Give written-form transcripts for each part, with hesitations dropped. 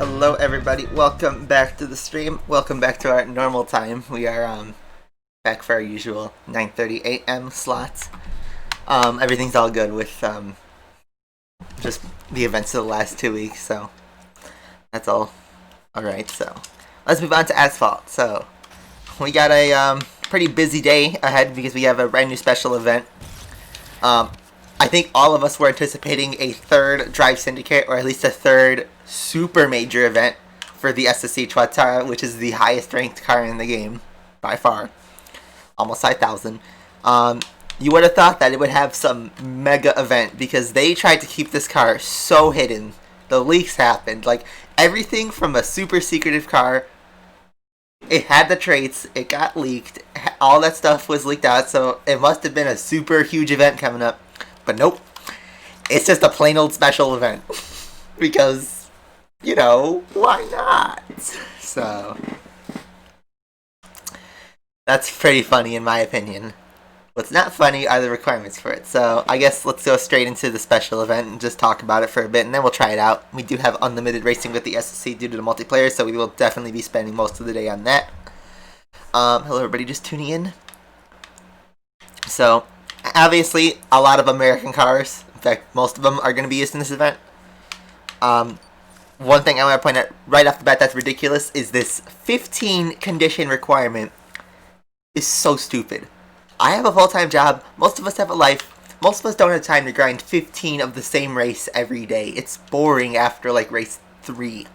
Hello everybody, welcome back to the stream. Welcome back to our normal time. We are back for our usual 9:30 a.m. slots. Everything's all good with just the events of the last 2 weeks, so that's all alright. So let's move on to Asphalt. So we got a pretty busy day ahead because we have a brand new special event. I think all of us were anticipating a third Drive Syndicate, or at least a third super major event for the SSC Tuatara, which is the highest ranked car in the game, by far. Almost 5,000. You would have thought that it would have some mega event, because they tried to keep this car so hidden. The leaks happened. Like, everything from a super secretive car, it had the traits, it got leaked, all that stuff was leaked out, so it must have been a super huge event coming up. But nope, it's just a plain old special event. Because, you know, why not? So, that's pretty funny in my opinion. What's not funny are the requirements for it. So, I guess let's go straight into the special event and just talk about it for a bit, and then we'll try it out. We do have unlimited racing with the SSC due to the multiplayer, so we will definitely be spending most of the day on that. Hello everybody, just tuning in. So, obviously, a lot of American cars. In fact, most of them are going to be used in this event. One thing I want to point out right off the bat that's ridiculous is this 15 condition requirement is so stupid. I have a full-time job. Most of us have a life. Most of us don't have time to grind 15 of the same race every day. It's boring after, like, race 3.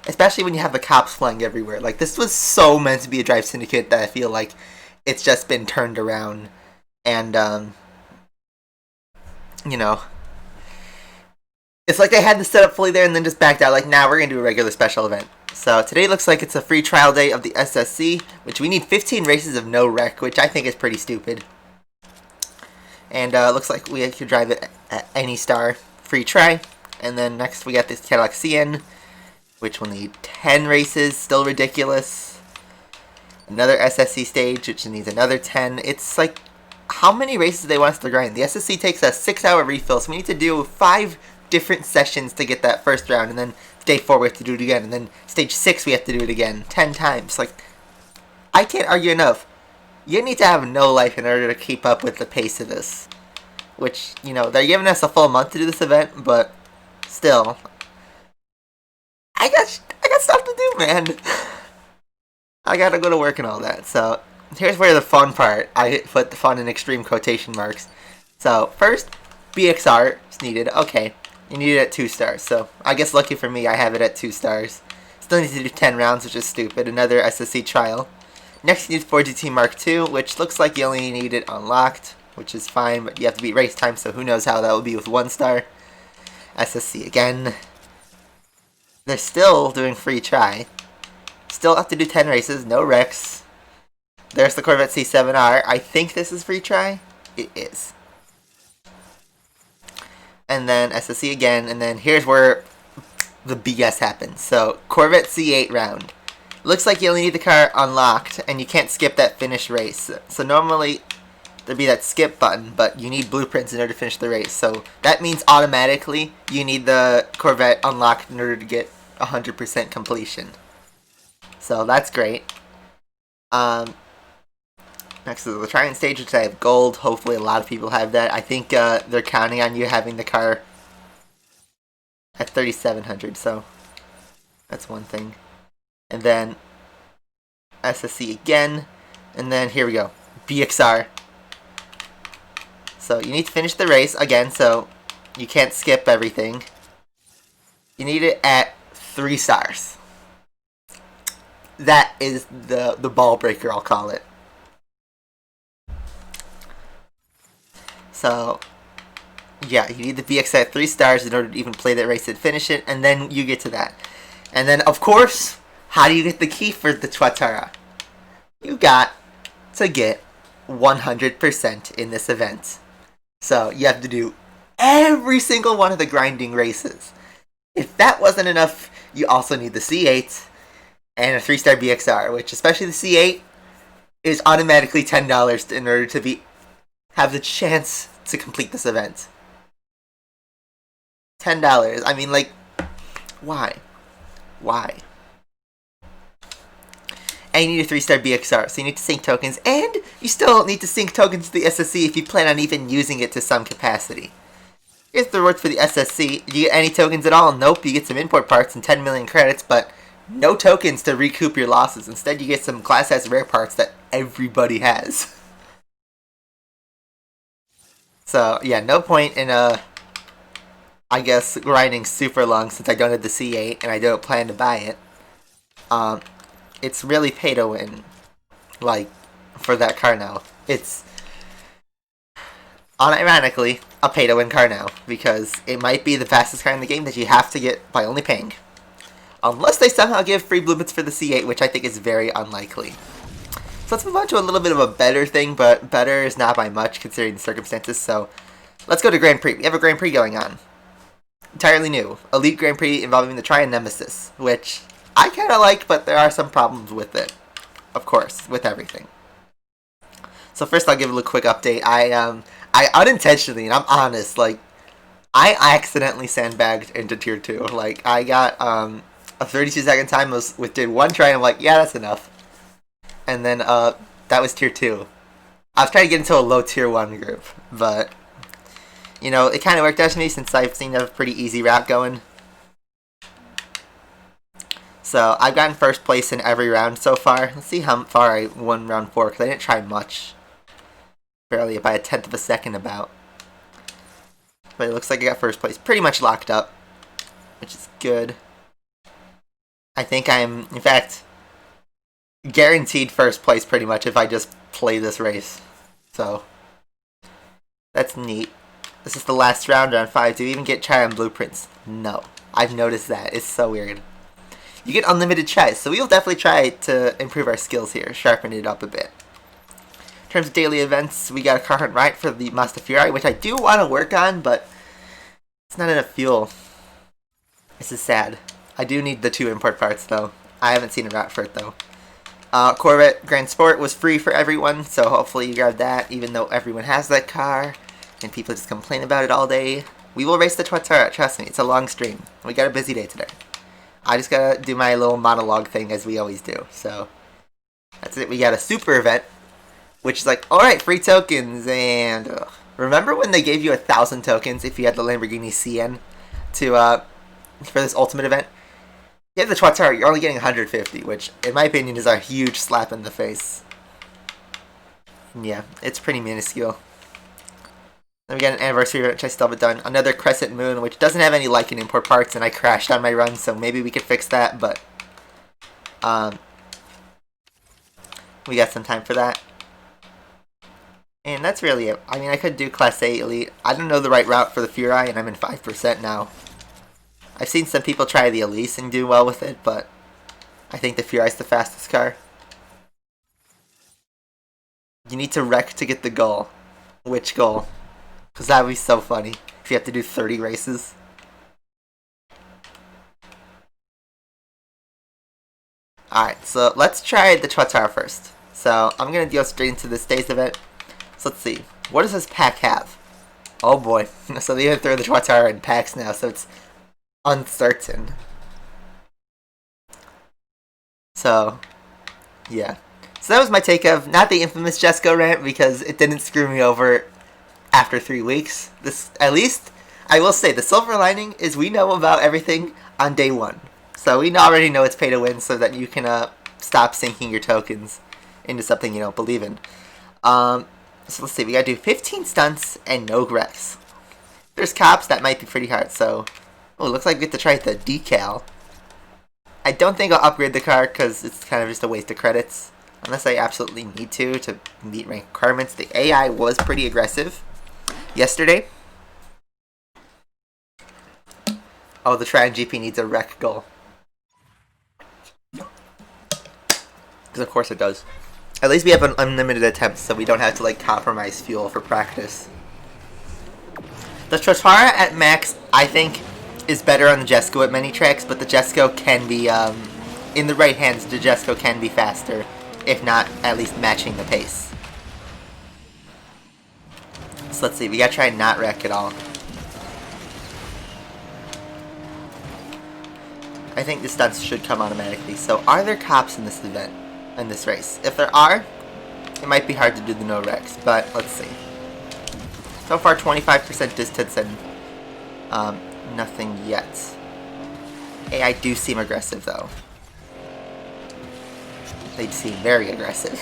Especially when you have the cops flying everywhere. Like, this was so meant to be a Drive Syndicate that I feel like it's just been turned around. And, you know, it's like they had the setup fully there and then just backed out. Like, nah, we're going to do a regular special event. So today looks like it's a free trial day of the SSC, which we need 15 races of no wreck, which I think is pretty stupid. And looks like we could drive it at any star. Free try. And then next we got this Cadillac CN, which will need 10 races. Still ridiculous. Another SSC stage, which needs another 10. It's like, how many races do they want us to grind? The SSC takes a 6-hour refill, so we need to do 5 different sessions to get that first round, and then day 4 we have to do it again, and then stage 6 we have to do it again 10 times. Like, I can't argue enough. You need to have no life in order to keep up with the pace of this. Which, you know, they're giving us a full month to do this event, but still, I got stuff to do, man. I gotta go to work and all that, so here's where the fun part, I put the fun in extreme quotation marks. So, first, BXR is needed. Okay, you need it at 2 stars. So, I guess lucky for me, I have it at 2 stars. Still need to do 10 rounds, which is stupid. Another SSC trial. Next, you need 4GT Mark II, which looks like you only need it unlocked, which is fine, but you have to beat race time, so who knows how that will be with 1 star. SSC again. They're still doing free try. Still have to do 10 races, no wrecks. There's the Corvette C7R. I think this is free try. It is. And then SSC again, and then here's where the BS happens. So, Corvette C8 round. Looks like you only need the car unlocked, and you can't skip that finish race. So normally, there'd be that skip button, but you need blueprints in order to finish the race. So that means automatically, you need the Corvette unlocked in order to get 100% completion. So that's great. Next is the trying stage, which I have gold. Hopefully a lot of people have that. I think they're counting on you having the car at 3,700, so that's one thing. And then SSC again, and then here we go, BXR. So you need to finish the race again, so you can't skip everything. You need it at 3 stars. That is the ball breaker, I'll call it. So, yeah, you need the BX at 3 stars in order to even play that race and finish it, and then you get to that. And then, of course, how do you get the key for the Tuatara? You got to get 100% in this event. So, you have to do every single one of the grinding races. If that wasn't enough, you also need the C8 and a 3-star BXR, which, especially the C8, is automatically $10 in order to have the chance to complete this event. $10. I mean, like, why? Why? And you need a 3-star BXR, so you need to sync tokens, and you still need to sync tokens to the SSC if you plan on even using it to some capacity. Here's the reward for the SSC. Do you get any tokens at all? Nope, you get some import parts and 10 million credits, but no tokens to recoup your losses. Instead, you get some Class S rare parts that everybody has. So, yeah, no point in, I guess, grinding super long since I don't have the C8 and I don't plan to buy it. It's really pay to win, like, for that car now. It's, unironically, a pay to win car now, because it might be the fastest car in the game that you have to get by only paying. Unless they somehow give free blueprints for the C8, which I think is very unlikely. So let's move on to a little bit of a better thing, but better is not by much considering the circumstances, so let's go to Grand Prix. We have a Grand Prix going on. Entirely new. Elite Grand Prix involving the Tri and Nemesis, which I kind of like, but there are some problems with it. Of course, with everything. So first I'll give a little quick update. I unintentionally, and I'm honest, like, I accidentally sandbagged into Tier 2. Like, I got a 32-second time did one try, and I'm like, yeah, that's enough. And then that was Tier 2. I was trying to get into a low Tier 1 group, but, you know, it kind of worked out to me since I've seen a pretty easy route going. So, I've gotten first place in every round so far. Let's see how far I won round 4, because I didn't try much. Barely by a 1/10 of a second about. But it looks like I got first place pretty much locked up, which is good. I think I'm, in fact, guaranteed first place pretty much if I just play this race. So, that's neat. This is the last round, round 5. Do you even get try on blueprints? No. I've noticed that. It's so weird. You get unlimited tries, so we'll definitely try to improve our skills here, sharpen it up a bit. In terms of daily events, we got a car hunt right for the Mazda Fury, which I do want to work on, but it's not enough fuel. This is sad. I do need the 2 import parts, though. I haven't seen a route for it, though. Corvette Grand Sport was free for everyone, so hopefully you grab that, even though everyone has that car, and people just complain about it all day. We will race the Tuatara, trust me, it's a long stream. We got a busy day today. I just gotta do my little monologue thing as we always do, so that's it. We got a super event, which is like, alright, free tokens, and remember when they gave you 1,000 tokens if you had the Lamborghini CN for this ultimate event? You have the Tuatara, you're only getting 150, which, in my opinion, is a huge slap in the face. Yeah, it's pretty minuscule. Then we got an anniversary event, which I still haven't done. Another Crescent Moon, which doesn't have any Lycan import parts, and I crashed on my run, so maybe we could fix that, but we got some time for that. And that's really it. I mean, I could do Class A Elite. I don't know the right route for the Fury, and I'm in 5% now. I've seen some people try the Elise and do well with it, but I think the Fury's the fastest car. You need to wreck to get the goal. Which goal? Because that would be so funny if you have to do 30 races. Alright, so let's try the Tuatara first. So I'm going to go straight into this day's event. So let's see. What does this pack have? Oh boy. So they even throw the Tuatara in packs now, so it's uncertain. So, yeah. So that was my take of, not the infamous Jesco rant, because it didn't screw me over after 3 weeks. This, at least, I will say, the silver lining is we know about everything on day 1. So we already know it's pay to win, so that you can stop sinking your tokens into something you don't believe in. So let's see, we gotta do 15 stunts and no wrecks. There's cops, that might be pretty hard, so... Oh, it looks like we get to try the decal. I don't think I'll upgrade the car, because it's kind of just a waste of credits. Unless I absolutely need to meet rank requirements. The AI was pretty aggressive yesterday. Oh, the Try GP needs a wreck goal. Because of course it does. At least we have an unlimited attempt, so we don't have to like compromise fuel for practice. The Tuatara at max, I think, is better on the Jesco at many tracks, but the Jesco can be, in the right hands, the Jesco can be faster, if not at least matching the pace. So let's see, we gotta try and not wreck at all. I think the stunts should come automatically. So are there cops in this event, in this race? If there are, it might be hard to do the no wrecks, but let's see. So far 25% distance and nothing yet. AI do seem aggressive though. They seem very aggressive.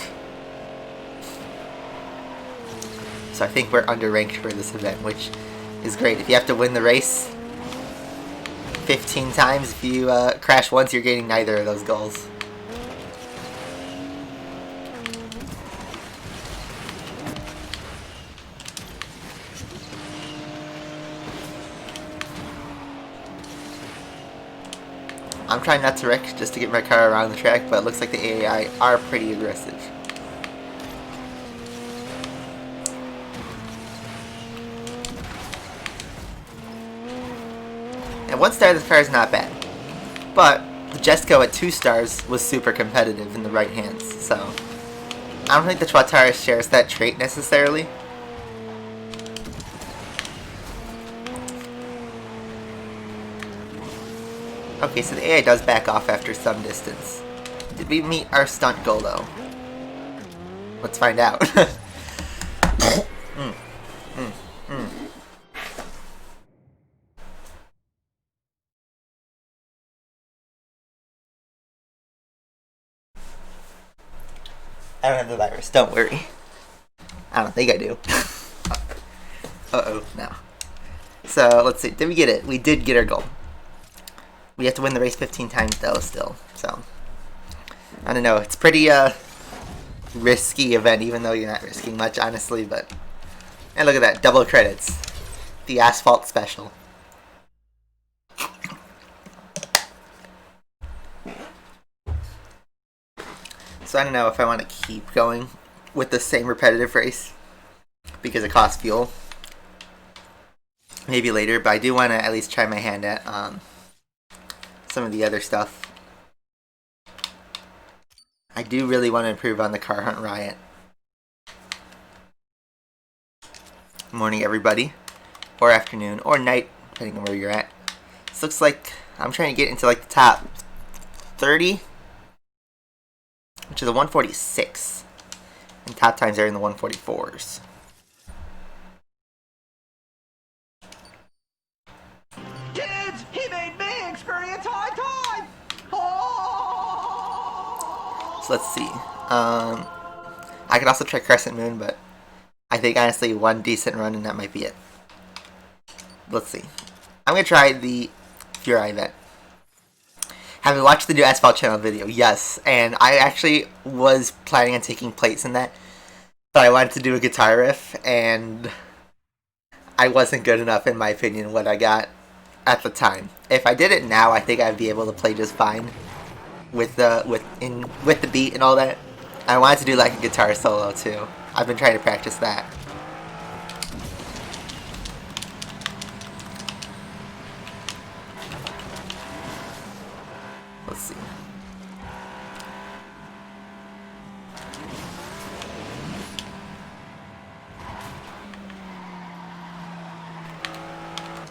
So I think we're underranked for this event, which is great. If you have to win the race 15 times, if you crash once, you're getting neither of those goals. I'm trying not to wreck just to get my car around the track, but it looks like the AI are pretty aggressive. And 1 star, this car is not bad. But the Jesco at 2 stars was super competitive in the right hands, so I don't think the Tuatara shares that trait necessarily. Okay, so the AI does back off after some distance. Did we meet our stunt goal though? Let's find out. I don't have the virus, don't worry. I don't think I do. Uh-oh, no. So, let's see, did we get it? We did get our goal. We have to win the race 15 times though, still, so. I don't know, it's pretty, risky event, even though you're not risking much, honestly, but. And look at that, double credits. The Asphalt special. So I don't know if I want to keep going with the same repetitive race because it costs fuel. Maybe later, but I do want to at least try my hand at some of the other stuff. I do really want to improve on the car hunt riot. Morning, everybody, or afternoon, or night, depending on where you're at. This looks like I'm trying to get into like the top 30. Which is a 146. And top times are in the 144s. Kids, he made me experience high time! Oh! So let's see. I could also try Crescent Moon, but I think honestly one decent run and that might be it. Let's see. I'm going to try the Fury event. Have you watched the new Asphalt channel video? Yes, and I actually was planning on taking plates in that, but I wanted to do a guitar riff, and I wasn't good enough, in my opinion, what I got at the time. If I did it now, I think I'd be able to play just fine with the beat and all that. I wanted to do like a guitar solo too. I've been trying to practice that. Let's see.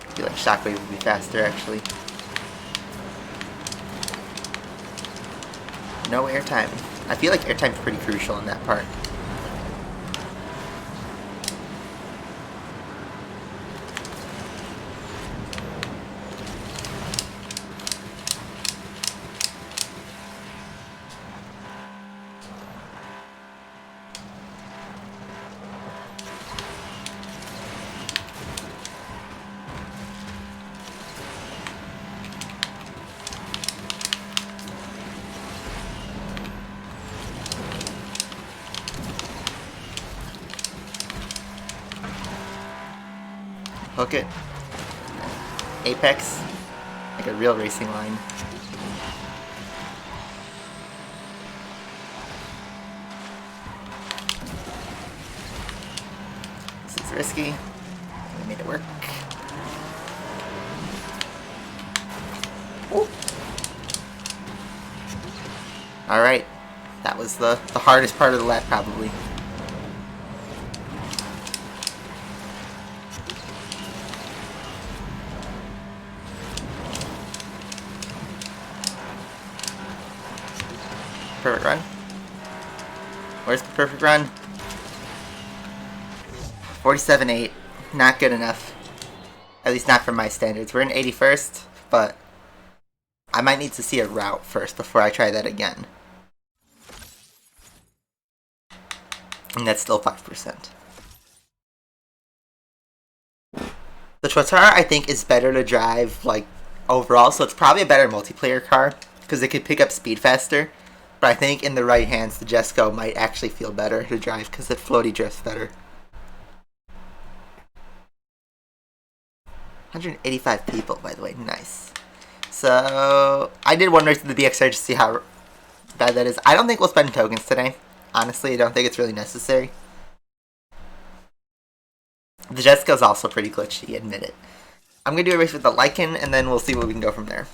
I feel like Shockwave would be faster, actually. No airtime. I feel like airtime's pretty crucial in that part. Hook it. Apex. Like a real racing line. This is risky. I made it work. Alright. That was the hardest part of the lap, probably. perfect run? Where's the perfect run? 47.8. Not good enough. At least not for my standards. We're in 81st, but I might need to see a route first before I try that again. And that's still 5%. The Tuatara, I think, is better to drive, like, overall, so it's probably a better multiplayer car, because it could pick up speed faster. But I think in the right hands, the Jesco might actually feel better to drive, because it floaty drifts better. 185 people, by the way. Nice. So, I did one race in the BXR to see how bad that is. I don't think we'll spend tokens today. Honestly, I don't think it's really necessary. The Jesco's also pretty glitchy, admit it. I'm going to do a race with the Lycan, and then we'll see where we can go from there.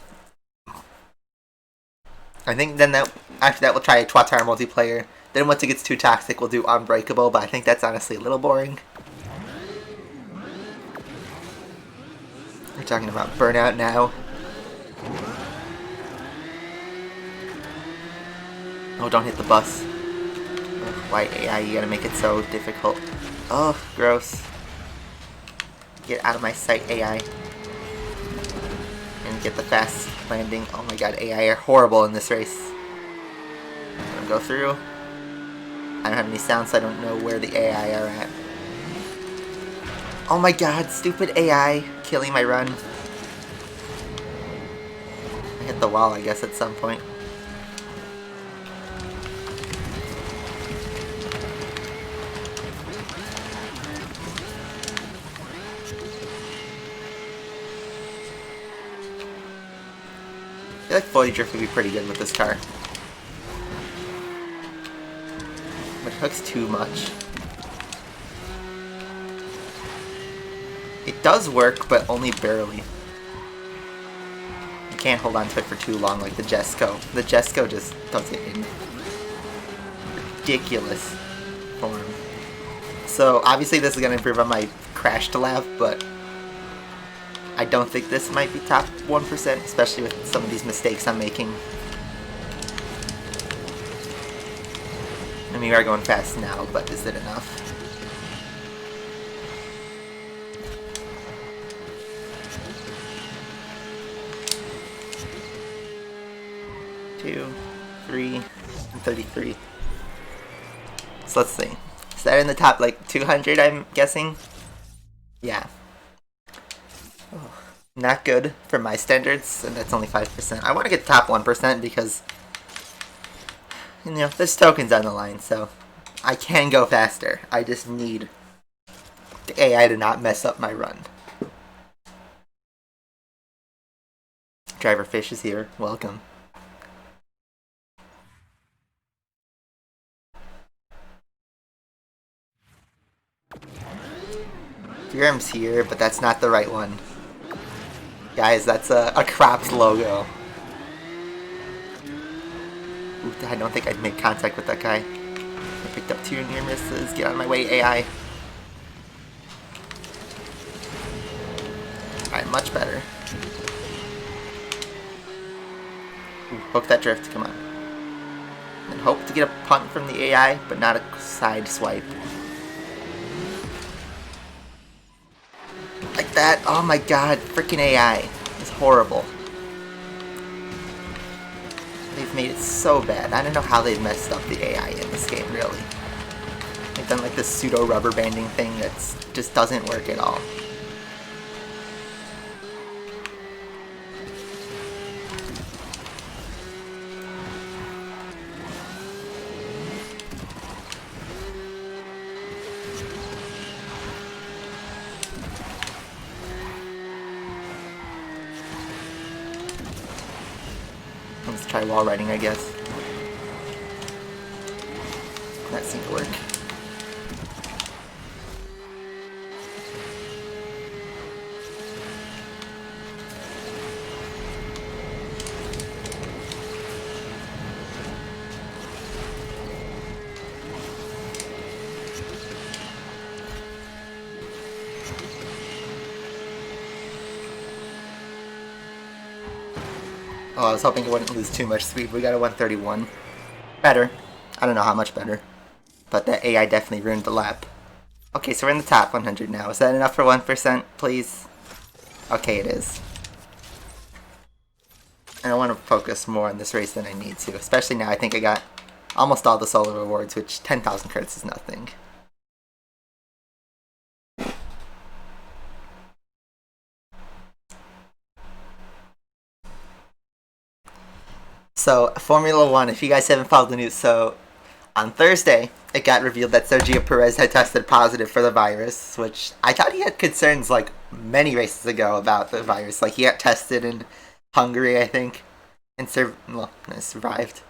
I think then after that we'll try a Tuatara multiplayer. Then once it gets too toxic, we'll do Unbreakable, but I think that's honestly a little boring. We're talking about Burnout now. Oh, don't hit the bus. Ugh, why AI, you gotta make it so difficult. Oh, gross. Get out of my sight, AI. And get the fast landing. Oh my god, AI are horrible in this race. I'm gonna go through. I don't have any sound, so I don't know where the AI are at. Oh my god, stupid AI killing my run. I hit the wall, I guess, at some point. I feel like floaty drift would be pretty good with this car. But it hooks too much. It does work, but only barely. You can't hold on to it for too long like the Jesco. The Jesco just does it in ridiculous form. So obviously this is going to improve on my crash to lav, but I don't think this might be top 1%, especially with some of these mistakes I'm making. I mean, we are going fast now, but is it enough? Two, 3, and 33. So let's see. Is that in the top, like, 200, I'm guessing? Yeah. Oh, not good for my standards, and that's only 5%. I want to get top 1% because, you know, there's tokens on the line, so I can go faster. I just need the AI to not mess up my run. Driver Fish is here. Welcome. Theorem's here, but that's not the right one. Guys, that's a cropped logo. Ooh, I don't think I'd make contact with that guy. I picked up 2 near misses. Get out of my way, AI. Alright, much better. Ooh, hook that drift, come on. And hope to get a punt from the AI, but not a side swipe. Like that. Oh my god, freaking AI. It's horrible. They've made it so bad. I don't know how they've messed up the AI in this game, really. They've done like this pseudo rubber banding thing that just doesn't work at all. Let's try wall riding, I guess. That seemed to work. Oh, I was hoping it wouldn't lose too much speed. We got a 131. Better. I don't know how much better. But the AI definitely ruined the lap. Okay, so we're in the top 100 now. Is that enough for 1%, please? Okay, it is. And I want to focus more on this race than I need to. Especially now I think I got almost all the solo rewards, which 10,000 credits is nothing. So, Formula 1, if you guys haven't followed the news, so on Thursday, it got revealed that Sergio Perez had tested positive for the virus, which I thought he had concerns like many races ago about the virus. Like he got tested in Hungary, I think, and survived.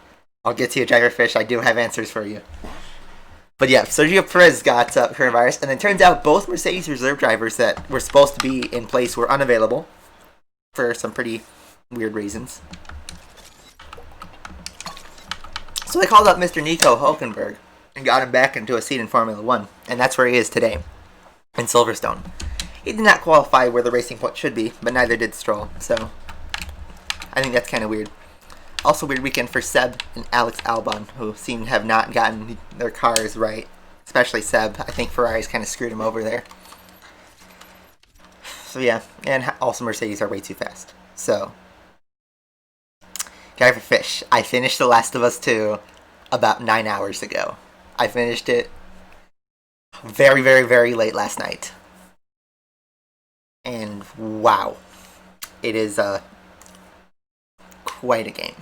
I'll get to you, Driver Fish. I do have answers for you. But yeah, Sergio Perez got coronavirus, and it turns out both Mercedes reserve drivers that were supposed to be in place were unavailable for some pretty weird reasons. So they called up Mr. Nico Hulkenberg and got him back into a seat in Formula 1, and that's where he is today, in Silverstone. He did not qualify where the Racing Point should be, but neither did Stroll, so I think that's kind of weird. Also weird weekend for Seb and Alex Albon, who seem to have not gotten their cars right, especially Seb. I think Ferrari's kind of screwed him over there. So yeah, and also Mercedes are way too fast. So, Driver Fish, I finished The Last of Us 2 about 9 hours ago. I finished it very, very, very late last night. And wow, it is quite a game.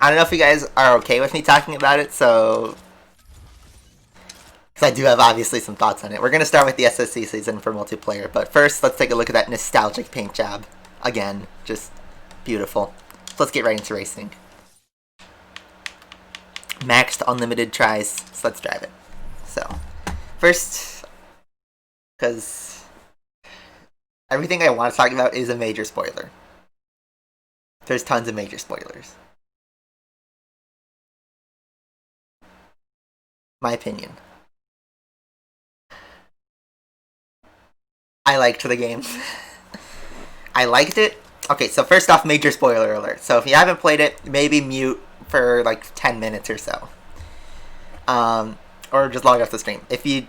I don't know if you guys are okay with me talking about it, so because I do have obviously some thoughts on it. We're going to start with the SSC season for multiplayer, but first let's take a look at that nostalgic paint job. Again, just beautiful. So let's get right into racing. Maxed unlimited tries, so let's drive it. So, first, because everything I want to talk about is a major spoiler. There's tons of major spoilers. My opinion. I liked the game. I liked it. Okay, so first off, major spoiler alert. So if you haven't played it, maybe mute for like 10 minutes or so. Or just log off the stream. If you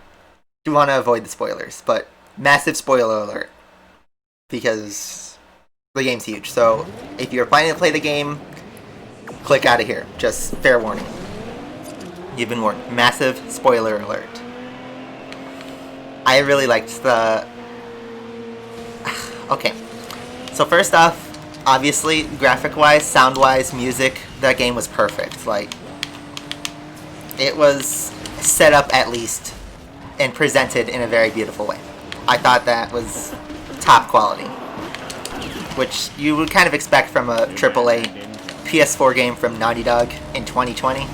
do want to avoid the spoilers. But massive spoiler alert. Because the game's huge. So if you're planning to play the game, click out of here. Just fair warning. You've been warned. Massive spoiler alert. I really liked the... Okay. So first off, obviously, graphic-wise, sound-wise, music, that game was perfect. Like, it was set up at least and presented in a very beautiful way. I thought that was top quality, which you would kind of expect from a AAA PS4 game from Naughty Dog in 2020.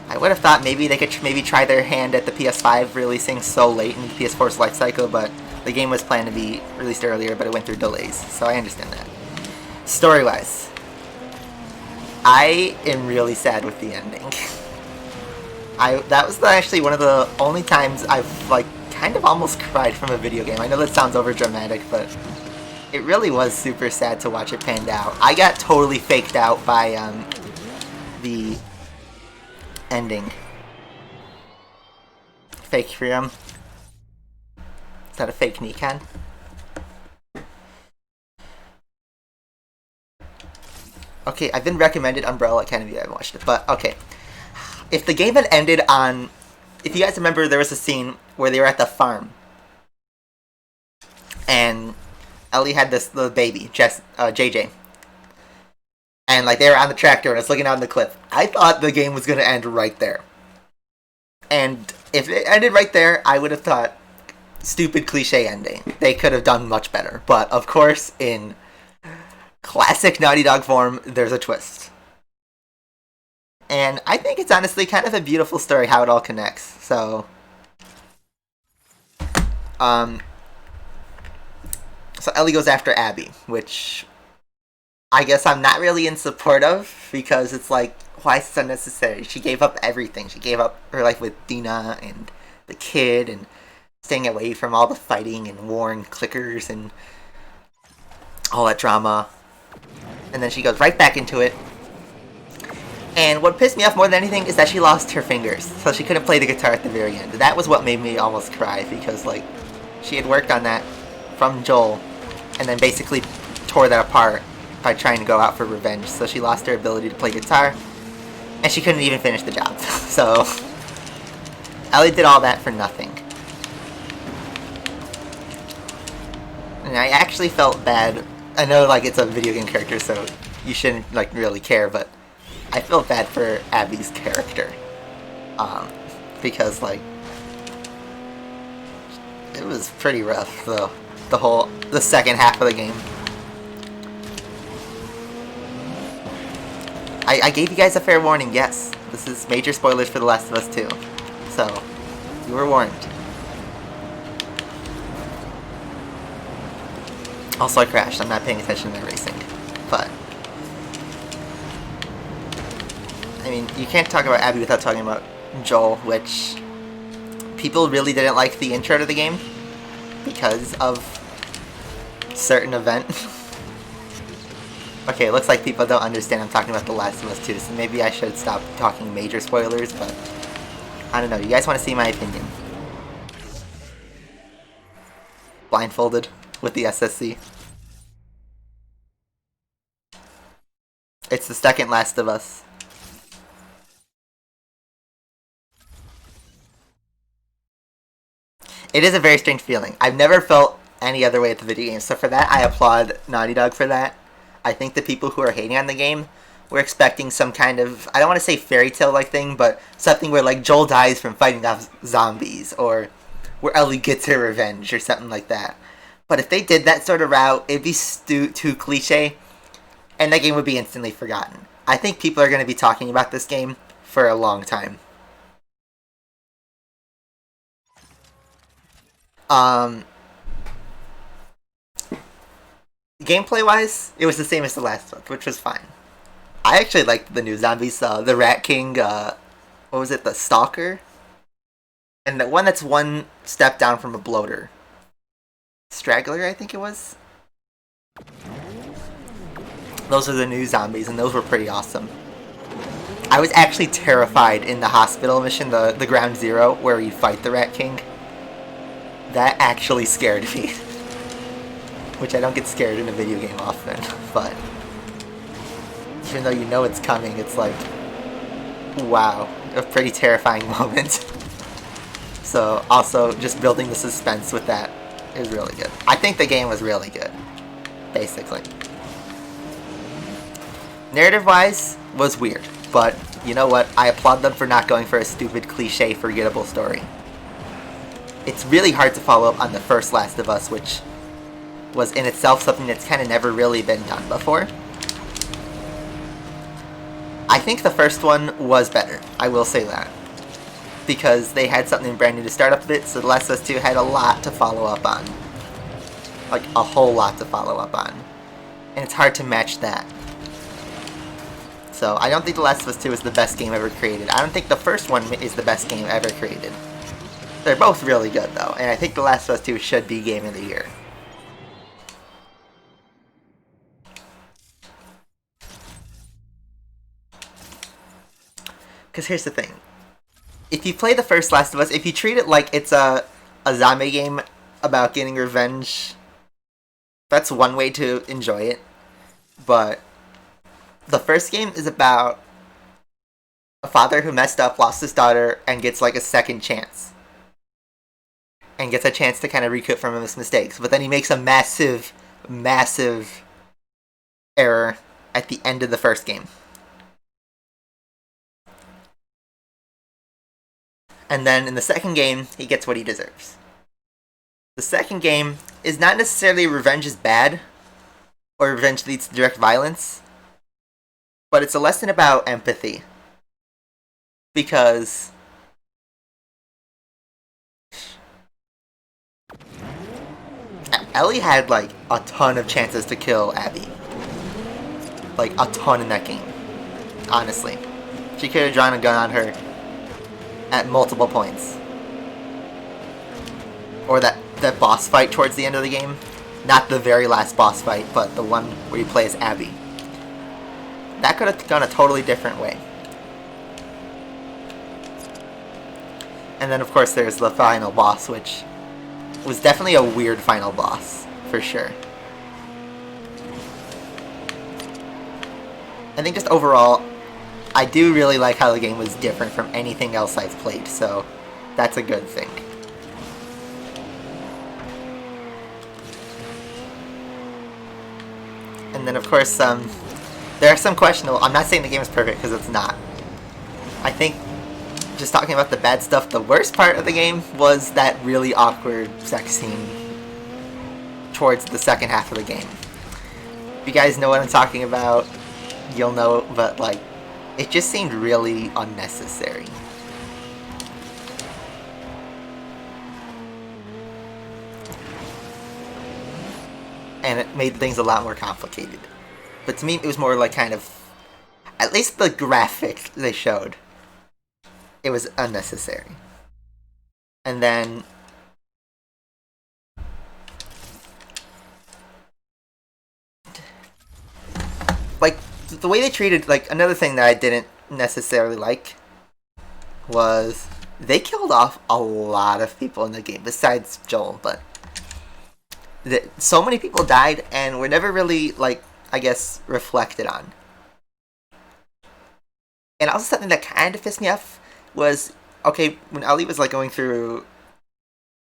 I would have thought maybe they could try their hand at the PS5 releasing so late in the PS4's life cycle, but the game was planned to be released earlier, but it went through delays, so I understand that. Story-wise, I am really sad with the ending. That was actually one of the only times I've like kind of almost cried from a video game. I know that sounds overdramatic, but it really was super sad to watch it panned out. I got totally faked out by the ending. Fake freedom. Is that a fake Nikan? Okay, I've been recommended Umbrella Academy. I haven't watched it, but okay. If the game had ended on... If you guys remember, there was a scene where they were at the farm. And Ellie had this little baby, JJ. And like they were on the tractor and it's looking out in the cliff. I thought the game was going to end right there. And if it ended right there, I would have thought, stupid cliche ending. They could have done much better. But of course, in classic Naughty Dog form, there's a twist. And I think it's honestly kind of a beautiful story how it all connects. So, so Ellie goes after Abby, which I guess I'm not really in support of, because it's like, why is this unnecessary? She gave up everything. She gave up her life with Dina and the kid and staying away from all the fighting and war and clickers and all that drama. And then she goes right back into it And what pissed me off more than anything is that she lost her fingers, so she couldn't play the guitar at the very end. That was what made me almost cry, because like she had worked on that from Joel, and then basically tore that apart by trying to go out for revenge. So she lost her ability to play guitar, and she couldn't even finish the job. So Ellie did all that for nothing. And I actually felt bad. I know like it's a video game character, so you shouldn't like really care, but I feel bad for Abby's character, because like it was pretty rough though. The second half of the game. I gave you guys a fair warning. Yes, this is major spoilers for The Last of Us 2, so you were warned. Also, I crashed. I'm not paying attention to my racing, but. I mean, you can't talk about Abby without talking about Joel, which people really didn't like the intro to the game because of certain event. Okay, it looks like people don't understand I'm talking about The Last of Us 2, so maybe I should stop talking major spoilers, but I don't know. You guys want to see my opinion? Blindfolded with the SSC. It's the second Last of Us. It is a very strange feeling. I've never felt any other way at the video game, so for that I applaud Naughty Dog for that. I think the people who are hating on the game were expecting some kind of, I don't want to say fairy tale like thing, but something where like Joel dies from fighting off zombies, or where Ellie gets her revenge, or something like that. But if they did that sort of route, it'd be too cliche, and that game would be instantly forgotten. I think people are going to be talking about this game for a long time. Gameplay-wise, it was the same as the last one, which was fine. I actually liked the new zombies, the Rat King, what was it, the Stalker? And the one that's one step down from a bloater. Straggler, I think it was? Those are the new zombies, and those were pretty awesome. I was actually terrified in the hospital mission, the Ground Zero, where you fight the Rat King. That actually scared me. Which I don't get scared in a video game often, but even though you know it's coming, it's like, wow, a pretty terrifying moment. So also, just building the suspense with that is really good. I think the game was really good, basically. Narrative-wise, was weird, but you know what? I applaud them for not going for a stupid, cliche, forgettable story. It's really hard to follow up on the first Last of Us, which was in itself something that's kind of never really been done before. I think the first one was better, I will say that. Because they had something brand new to start up with, so The Last of Us 2 had a lot to follow up on. Like, a whole lot to follow up on. And it's hard to match that. So, I don't think The Last of Us 2 is the best game ever created. I don't think the first one is the best game ever created. They're both really good, though, and I think The Last of Us 2 should be Game of the Year. Because here's the thing. If you play the first Last of Us, if you treat it like it's a zombie game about getting revenge, that's one way to enjoy it. But the first game is about a father who messed up, lost his daughter, and gets like a second chance. And gets a chance to kind of recoup from his mistakes. But then he makes a massive, massive error at the end of the first game. And then in the second game, he gets what he deserves. The second game is not necessarily revenge is bad, or revenge leads to direct violence, but it's a lesson about empathy. Because Ellie had like a ton of chances to kill Abby. Like a ton in that game. Honestly. She could have drawn a gun on her at multiple points. Or that boss fight towards the end of the game. Not the very last boss fight, but the one where you play as Abby. That could have gone a totally different way. And then of course there's the final boss, which was definitely a weird final boss, for sure. I think just overall, I do really like how the game was different from anything else I've played, so that's a good thing. And then of course, there are some questionable... I'm not saying the game is perfect, because it's not. I think, just talking about the bad stuff, the worst part of the game was that really awkward sex scene towards the second half of the game. If you guys know what I'm talking about, you'll know, but like, it just seemed really unnecessary. And it made things a lot more complicated. But to me, it was more like kind of... At least the graphic they showed, it was unnecessary. And then... like, the way they treated... Like, another thing that I didn't necessarily like was they killed off a lot of people in the game, besides Joel, but... so many people died and were never really, like, I guess, reflected on. And also something that kind of pissed me off was, okay, when Ellie was, like, going through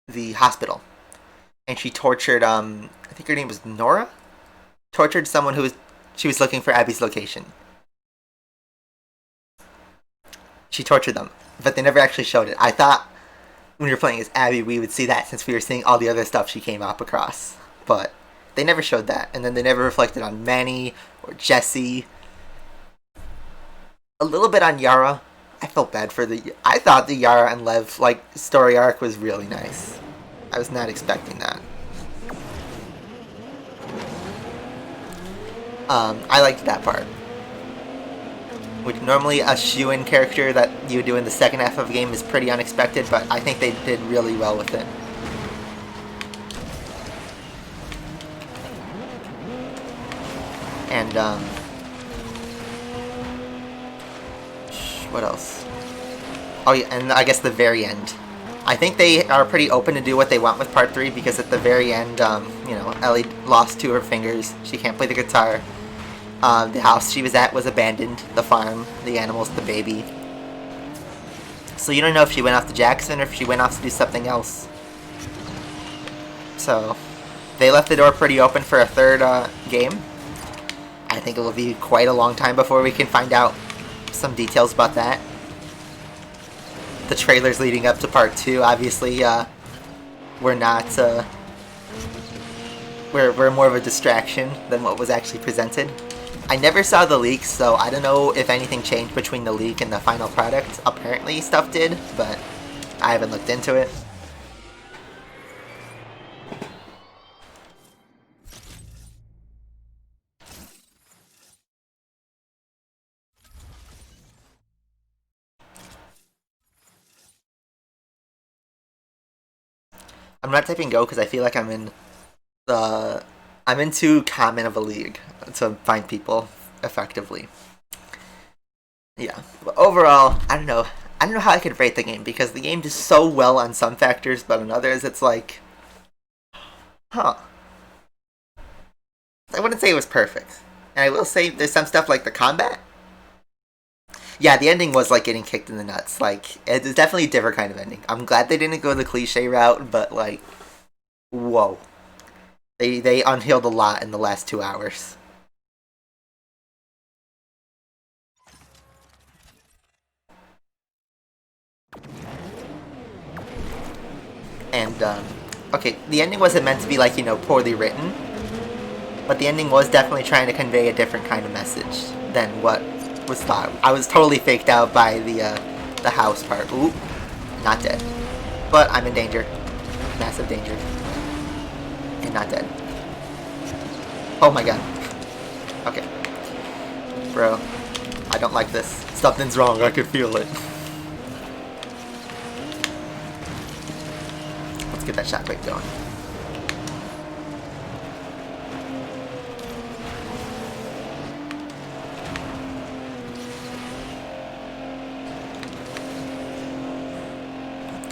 the hospital, and she tortured, I think her name was Nora? Tortured someone who was, she was looking for Abby's location. She tortured them, but they never actually showed it. I thought when we were playing as Abby, we would see that since we were seeing all the other stuff she came up across. But they never showed that. And then they never reflected on Manny or Jesse. A little bit on Yara. I felt bad for the... I thought the Yara and Lev, like, story arc was really nice. I was not expecting that. I liked that part. Which normally a shoo-in character that you do in the second half of a game is pretty unexpected, but I think they did really well with it. And, what else? Oh yeah, and I guess the very end. I think they are pretty open to do what they want with Part 3, because at the very end, you know, Ellie lost 2 of her fingers. She can't play the guitar. The house she was at was abandoned, the farm, the animals, the baby. So you don't know if she went off to Jackson or if she went off to do something else. So, they left the door pretty open for a third game. I think it will be quite a long time before we can find out some details about that. The trailers leading up to Part 2 obviously were not... were more of a distraction than what was actually presented. I never saw the leaks, so I don't know if anything changed between the leak and the final product. Apparently stuff did, but I haven't looked into it. I'm not typing go because I feel like I'm in too common of a league to find people effectively. Yeah, but overall, I don't know how I could rate the game, because the game does so well on some factors, but on others it's like, huh. I wouldn't say it was perfect. And I will say there's some stuff like the combat. Yeah, the ending was like getting kicked in the nuts. Like, it's definitely a different kind of ending. I'm glad they didn't go the cliche route, but like, whoa. They unhealed a lot in the last 2 hours. And, okay, the ending wasn't meant to be, like, you know, poorly written, but the ending was definitely trying to convey a different kind of message than what was thought. I was totally faked out by the house part. Ooh, not dead. But I'm in danger. Massive danger. And not dead. Oh my god. Okay. Bro, I don't like this. Something's wrong, I can feel it. Let's get that shockwave going.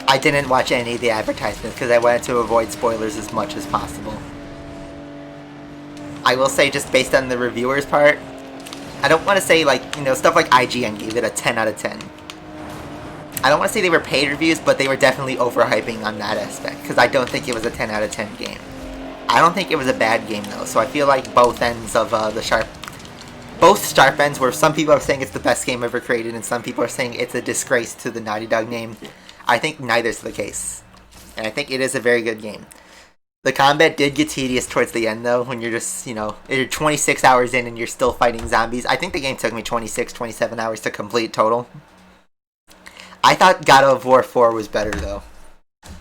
I didn't watch any of the advertisements because I wanted to avoid spoilers as much as possible. I will say, just based on the reviewers' part, I don't want to say, like, you know, stuff like IGN gave it a 10 out of 10. I don't want to say they were paid reviews, but they were definitely overhyping on that aspect, because I don't think it was a 10 out of 10 game. I don't think it was a bad game, though, so I feel like both ends of both sharp ends, where some people are saying it's the best game ever created, and some people are saying it's a disgrace to the Naughty Dog name. I think neither's the case, and I think it is a very good game. The combat did get tedious towards the end, though, when you're just, you know, you're 26 hours in and you're still fighting zombies. I think the game took me 26, 27 hours to complete total. I thought God of War 4 was better, though.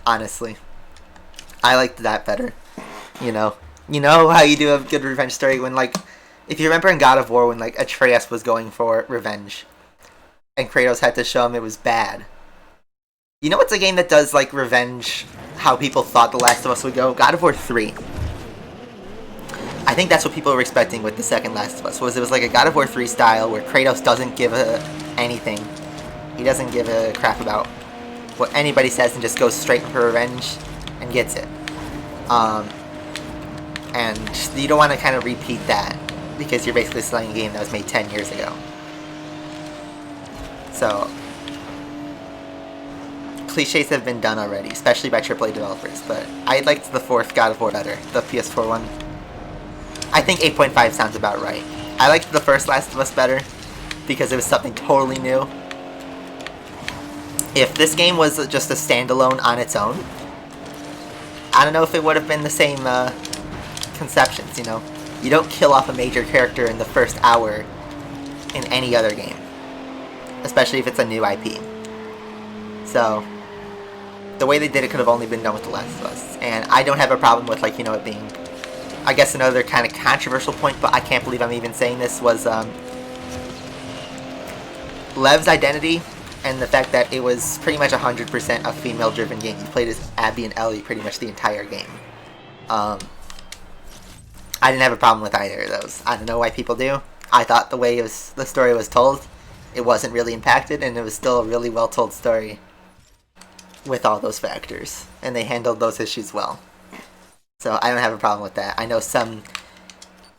Honestly. I liked that better. You know how you do a good revenge story when, like, if you remember in God of War when, like, Atreus was going for revenge and Kratos had to show him it was bad. You know what's a game that does, like, revenge how people thought The Last of Us would go? God of War 3. I think that's what people were expecting with the second Last of Us, was it was like a God of War 3 style where Kratos doesn't give anything. He doesn't give a crap about what anybody says and just goes straight for revenge and gets it. And you don't want to kind of repeat that because you're basically selling a game that was made 10 years ago. So, cliches have been done already, especially by AAA developers, but I liked the fourth God of War better, the PS4 one. I think 8.5 sounds about right. I liked the first Last of Us better because it was something totally new. If this game was just a standalone on its own, I don't know if it would have been the same conceptions, you know? You don't kill off a major character in the first hour in any other game, especially if it's a new IP. So, the way they did it could have only been done with The Last of Us. And I don't have a problem with, like, you know, it being, I guess another kind of controversial point, but I can't believe I'm even saying this, was Lev's identity and the fact that it was pretty much 100% a female-driven game. You played as Abby and Ellie pretty much the entire game. I didn't have a problem with either of those. I don't know why people do. I thought the way the story was told, it wasn't really impacted, and it was still a really well-told story with all those factors, and they handled those issues well. So I don't have a problem with that. I know some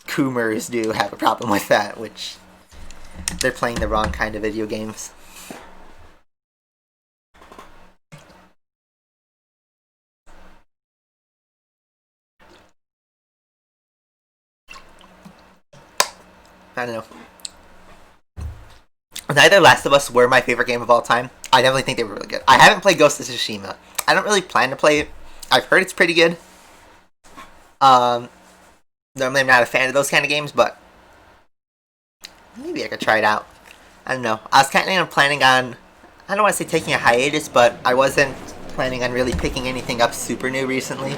Coomers do have a problem with that, which they're playing the wrong kind of video games. I don't know. Neither Last of Us were my favorite game of all time. I definitely think they were really good. I haven't played Ghost of Tsushima. I don't really plan to play it. I've heard it's pretty good. Normally I'm not a fan of those kind of games, but maybe I could try it out. I don't know. I was kind of planning on, I don't want to say taking a hiatus, but I wasn't planning on really picking anything up super new recently.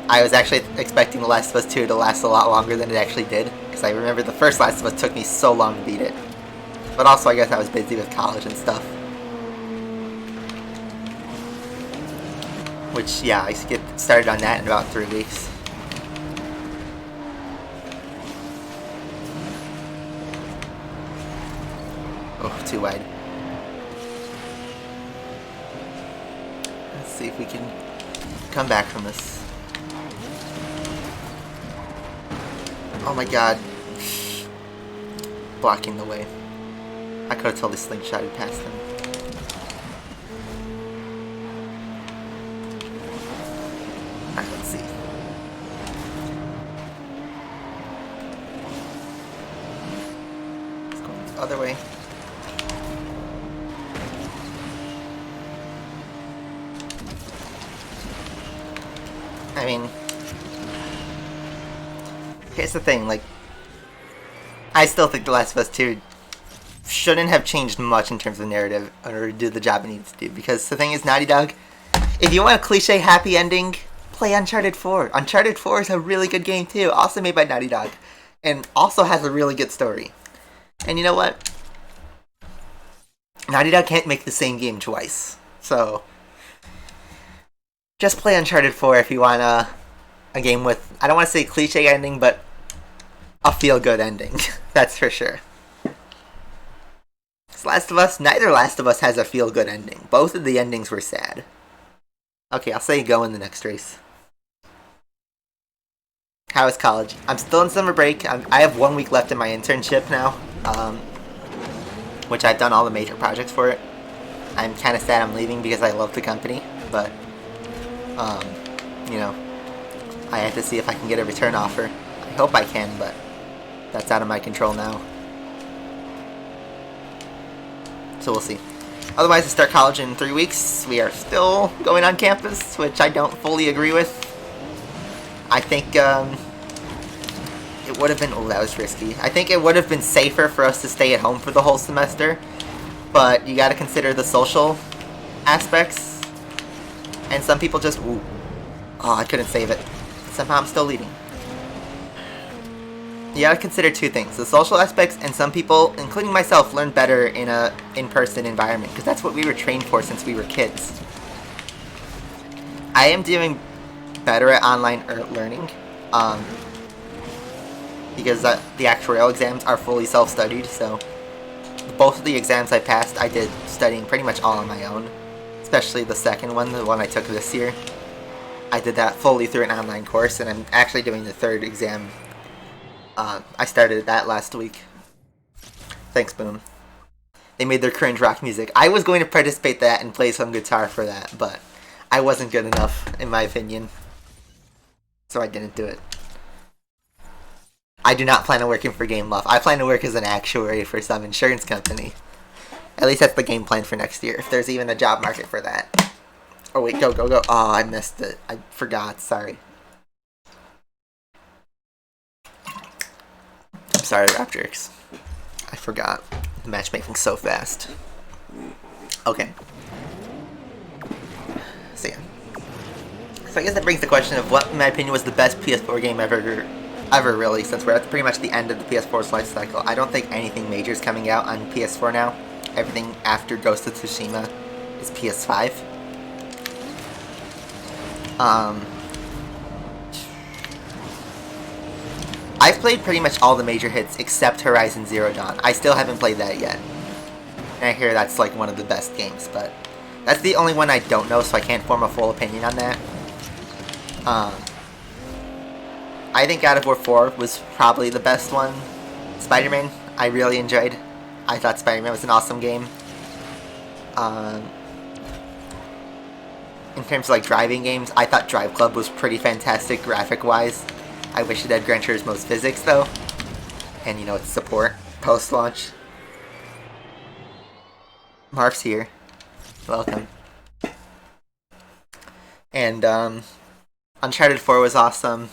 I was actually expecting The Last of Us 2 to last a lot longer than it actually did, because I remember the first Last of Us took me so long to beat it. But also, I guess I was busy with college and stuff. Which, yeah, I get started on that in about 3 weeks. Oh, too wide. Let's see if we can come back from this. Oh my god. Blocking the way. I could have totally slingshotted past them. Alright, let's see. Let's go the other way. I mean, here's the thing, like, I still think The Last of Us 2 shouldn't have changed much in terms of narrative or do the job it needs to do, because the thing is, Naughty Dog, if you want a cliche happy ending, play Uncharted 4. Uncharted 4 is a really good game too, also made by Naughty Dog, and also has a really good story. And you know what? Naughty Dog can't make the same game twice, so just play Uncharted 4 if you want a game with, I don't want to say cliche ending, but a feel-good ending. That's for sure. Last of Us, neither Last of Us has a feel-good ending. Both of the endings were sad. Okay, I'll say go in the next race. How is college? I'm still in summer break. I have 1 week left in my internship now, which I've done all the major projects for it. I'm kind of sad I'm leaving because I love the company, but, you know, I have to see if I can get a return offer. I hope I can, but that's out of my control now. So we'll see. Otherwise, I start college in 3 weeks. We are still going on campus, which I don't fully agree with. I think it would have been... Oh, that was risky. I think it would have been safer for us to stay at home for the whole semester. But you gotta consider the social aspects. And some people just... Ooh. Oh, I couldn't save it. Somehow I'm still leading. You gotta consider two things. The social aspects, and some people, including myself, learn better in a in-person environment. Because that's what we were trained for since we were kids. I am doing better at online learning. Because the actuarial exams are fully self-studied, so... Both of the exams I passed, I did studying pretty much all on my own. Especially the second one, the one I took this year. I did that fully through an online course, and I'm actually doing the third exam. I started that last week. Thanks, Boom. They made their cringe rock music. I was going to participate in that and play some guitar for that, but I wasn't good enough, in my opinion. So I didn't do it. I do not plan on working for Game Love. I plan to work as an actuary for some insurance company. At least that's the game plan for next year, if there's even a job market for that. Oh wait, go. Oh, I missed it. I forgot, sorry. I'm sorry, Raptrix. I forgot. The matchmaking's so fast. Okay. So yeah. So I guess that brings the question of what, in my opinion, was the best PS4 game ever really, since we're at pretty much the end of the PS4's life cycle. I don't think anything major is coming out on PS4 now. Everything after Ghost of Tsushima is PS5. I've played pretty much all the major hits except Horizon Zero Dawn. I still haven't played that yet. And I hear that's like one of the best games, but that's the only one I don't know, so I can't form a full opinion on that. I think God of War 4 was probably the best one. Spider-Man, I really enjoyed. I thought Spider-Man was an awesome game. In terms of like driving games, I thought Drive Club was pretty fantastic graphic-wise. I wish it had Gran Turismo's physics though. And you know, its support post-launch. Marf's here. Welcome. And Uncharted 4 was awesome.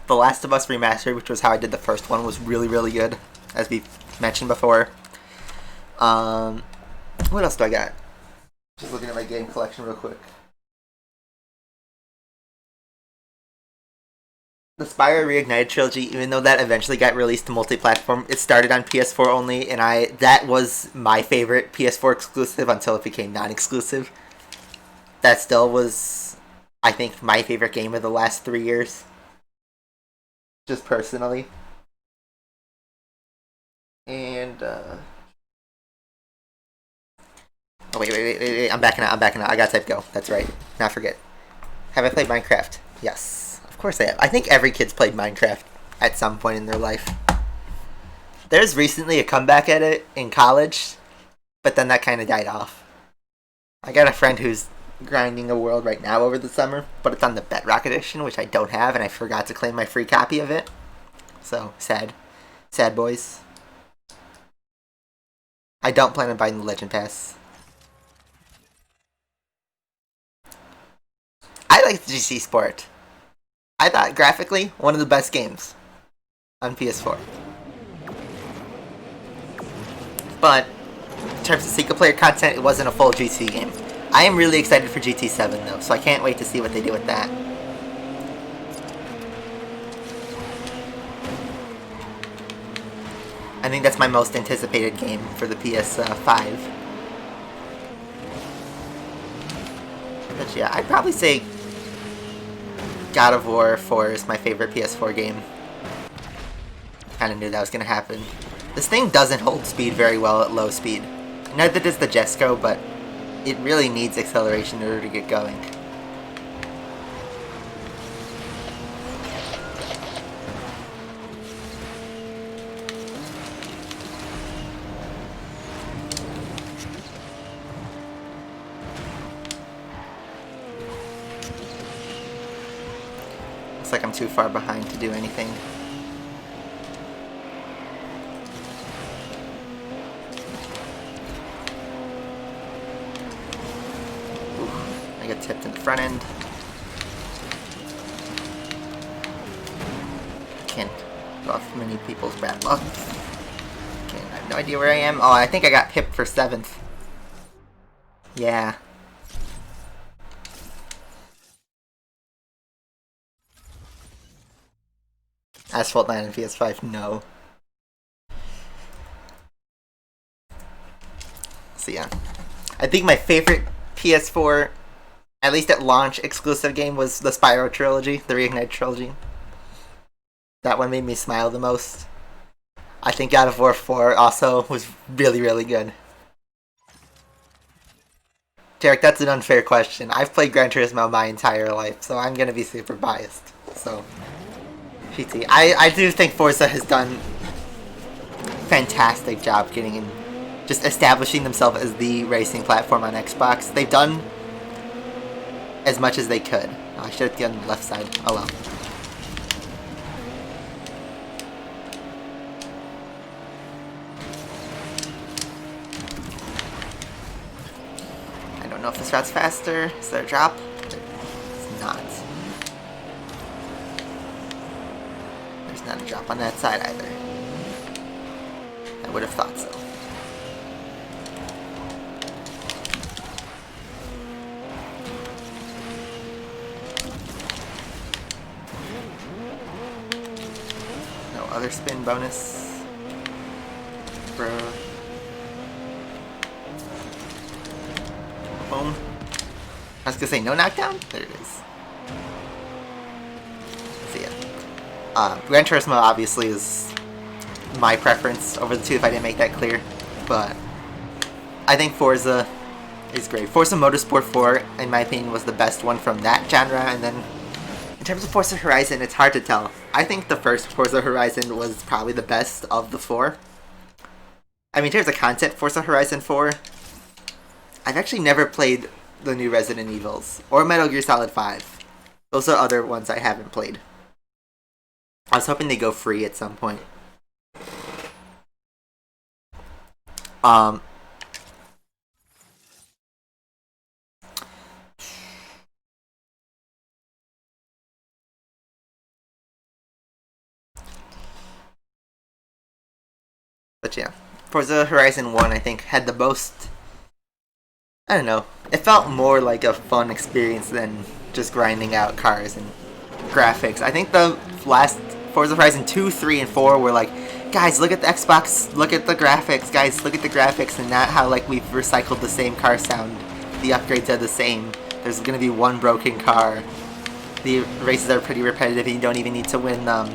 The Last of Us Remastered, which was how I did the first one, was really, really good, as we mentioned before. What else do I got? Just looking at my game collection real quick. The Spyro Reignited trilogy, even though that eventually got released to multi-platform, it started on PS4 only, and that was my favorite PS4 exclusive until it became non-exclusive. That still was, I think, my favorite game of the last 3 years. Just personally. And, Oh, wait. I'm backing out. I gotta type go. That's right. Not forget. Have I played Minecraft? Yes. Of course I have. I think every kid's played Minecraft at some point in their life. There's recently a comeback at it in college, but then that kind of died off. I got a friend who's grinding a world right now over the summer, but it's on the Bedrock edition, which I don't have, and I forgot to claim my free copy of it. So, sad. Sad boys. I don't plan on buying the Legend Pass. I like the GC Sport. I thought, graphically, one of the best games on PS4. But, in terms of single-player content, it wasn't a full GT game. I am really excited for GT7 though, so I can't wait to see what they do with that. I think that's my most anticipated game for the PS5. But yeah, I'd probably say God of War 4 is my favorite PS4 game. Kinda knew that was gonna happen. This thing doesn't hold speed very well at low speed. Neither does the Jesco, but it really needs acceleration in order to get going. Looks like I'm too far behind to do anything. Oof, I got tipped in the front end. Can't go off many people's bad luck. Okay, I have no idea where I am. Oh, I think I got pipped for 7th. Yeah. Asphalt 9 and PS5, no. So yeah. I think my favorite PS4, at least at launch, exclusive game was the Spyro trilogy, the Reignite trilogy. That one made me smile the most. I think God of War 4 also was really, really good. Derek, that's an unfair question. I've played Gran Turismo my entire life, so I'm gonna be super biased. So, PT. I do think Forza has done a fantastic job getting in, just establishing themselves as the racing platform on Xbox. They've done as much as they could. Oh, I should have done the left side. Oh well. I don't know if this route's faster. Is there a drop? It's not. There's not a drop on that side either. I would have thought so. No other spin bonus. Bro. Boom. I was gonna say no knockdown? There it is. So yeah. Gran Turismo obviously is my preference over the two if I didn't make that clear. But I think Forza is great. Forza Motorsport 4, in my opinion, was the best one from that genre. And then in terms of Forza Horizon, it's hard to tell. I think the first Forza Horizon was probably the best of the 4. I mean, in terms of content, Forza Horizon 4, I've actually never played the new Resident Evils or Metal Gear Solid 5. Those are other ones I haven't played. I was hoping they go free at some point. But yeah, Forza Horizon 1 I think had the most, I don't know, it felt more like a fun experience than just grinding out cars and graphics. I think the last Forza Horizon 2, 3, and 4 were like, guys, look at the Xbox, look at the graphics, guys, look at the graphics, and not how like we've recycled the same car sound. The upgrades are the same. There's gonna be one broken car. The races are pretty repetitive and you don't even need to win them.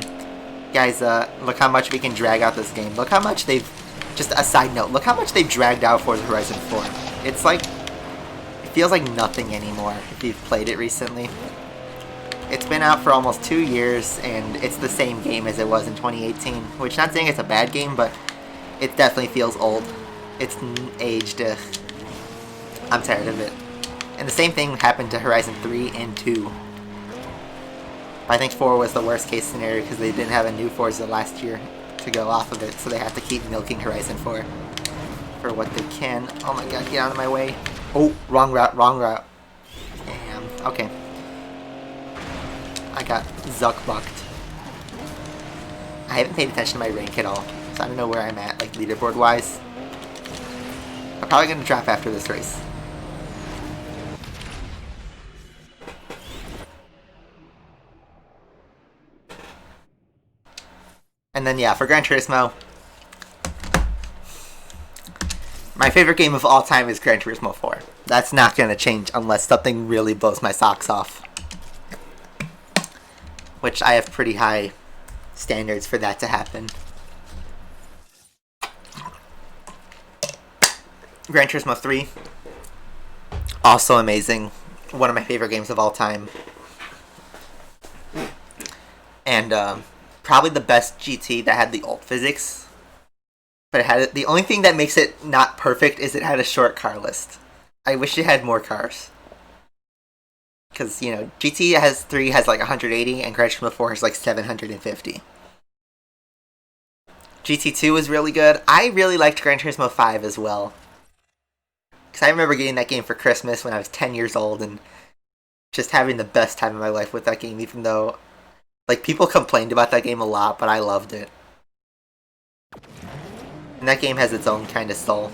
Guys, look how much we can drag out this game. Look how much they've, just a side note, look how much they've dragged out Forza Horizon 4. It's like, it feels like nothing anymore if you've played it recently. It's been out for almost 2 years, and it's the same game as it was in 2018. Which, not saying it's a bad game, but it definitely feels old. It's aged. I'm tired of it. And the same thing happened to Horizon 3 and 2. I think 4 was the worst case scenario because they didn't have a new Forza last year to go off of it, so they have to keep milking Horizon 4 for what they can. Oh my god, get out of my way. Oh, wrong route, wrong route. Damn, okay. I got zuck-bucked. I haven't paid attention to my rank at all, so I don't know where I'm at, like leaderboard-wise. I'm probably going to drop after this race. And then yeah, for Gran Turismo, my favorite game of all time is Gran Turismo 4. That's not going to change unless something really blows my socks off. Which I have pretty high standards for that to happen. Gran Turismo 3, also amazing. One of my favorite games of all time. And probably the best GT that had the alt physics. But it had the only thing that makes it not perfect is it had a short car list. I wish it had more cars. Because, you know, GT has 3 has like 180 and Gran Turismo 4 has like 750. GT2 was really good. I really liked Gran Turismo 5 as well. Because I remember getting that game for Christmas when I was 10 years old and just having the best time of my life with that game, even though, like, people complained about that game a lot, but I loved it. And that game has its own kind of soul.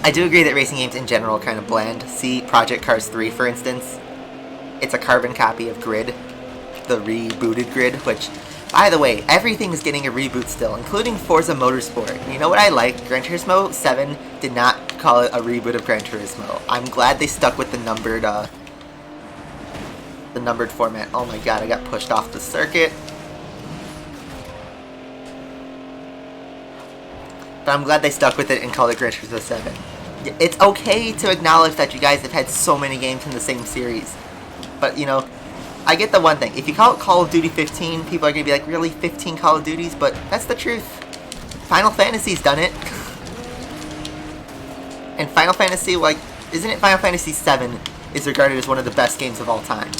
I do agree that racing games in general are kind of bland. See Project Cars 3, for instance. It's a carbon copy of Grid, the rebooted Grid, which, by the way, everything is getting a reboot still, including Forza Motorsport. You know what I like? Gran Turismo 7 did not call it a reboot of Gran Turismo. I'm glad they stuck with the numbered format. Oh my god, I got pushed off the circuit. But I'm glad they stuck with it and called it Gran Turismo 7. It's okay to acknowledge that you guys have had so many games in the same series. But, you know, I get the one thing. If you call it Call of Duty 15, people are going to be like, really, 15 Call of Duties? But that's the truth. Final Fantasy's done it. And Final Fantasy, like, isn't it Final Fantasy 7 is regarded as one of the best games of all time?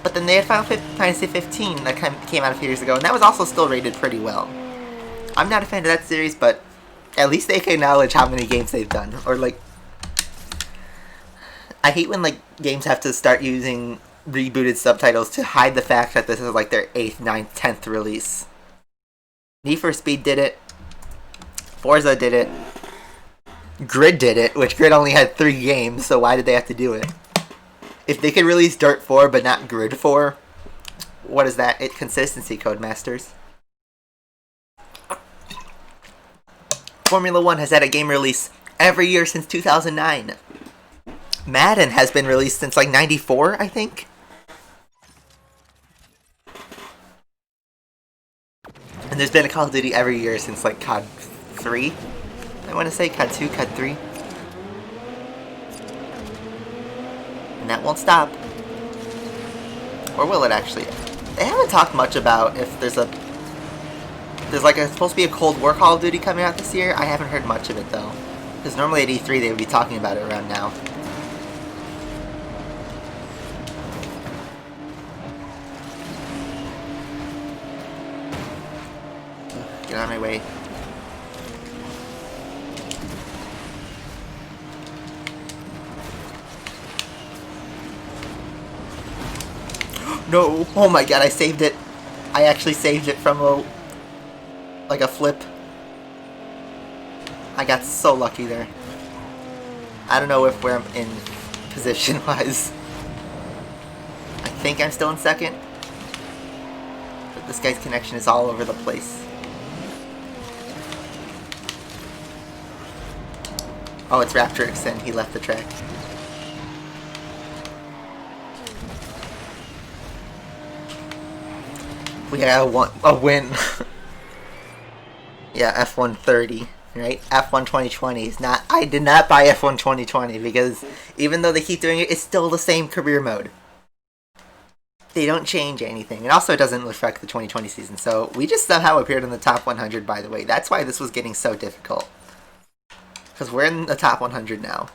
But then they had Final Fantasy 15 that came out a few years ago, and that was also still rated pretty well. I'm not a fan of that series, but at least they can acknowledge how many games they've done. Or, like, I hate when, like, games have to start using rebooted subtitles to hide the fact that this is, like, their 8th, 9th, 10th release. Need for Speed did it. Forza did it. Grid did it, which Grid only had 3 games, so why did they have to do it? If they could release Dirt 4 but not Grid 4, what is that? Consistency, Codemasters. Formula 1 has had a game release every year since 2009. Madden has been released since like 94, I think. And there's been a Call of Duty every year since like COD 3. I want to say COD 2, COD 3. And that won't stop. Or will it actually? They haven't talked much about if there's like supposed to be a Cold War Call of Duty coming out this year. I haven't heard much of it though. Because normally at E3 they would be talking about it around now. Get out of my way. No! Oh my god, I saved it. I actually saved it from a flip. I got so lucky there. I don't know where I'm in position-wise. I think I'm still in second. But this guy's connection is all over the place. Oh, it's Raptrix, and he left the track. We got a win. Yeah, F1 30, right? F1 2020 is not... I did not buy F1 2020 because even though they keep doing it, it's still the same career mode. They don't change anything. And also it doesn't affect the 2020 season. So we just somehow appeared in the top 100, by the way. That's why this was getting so difficult. Because we're in the top 100 now.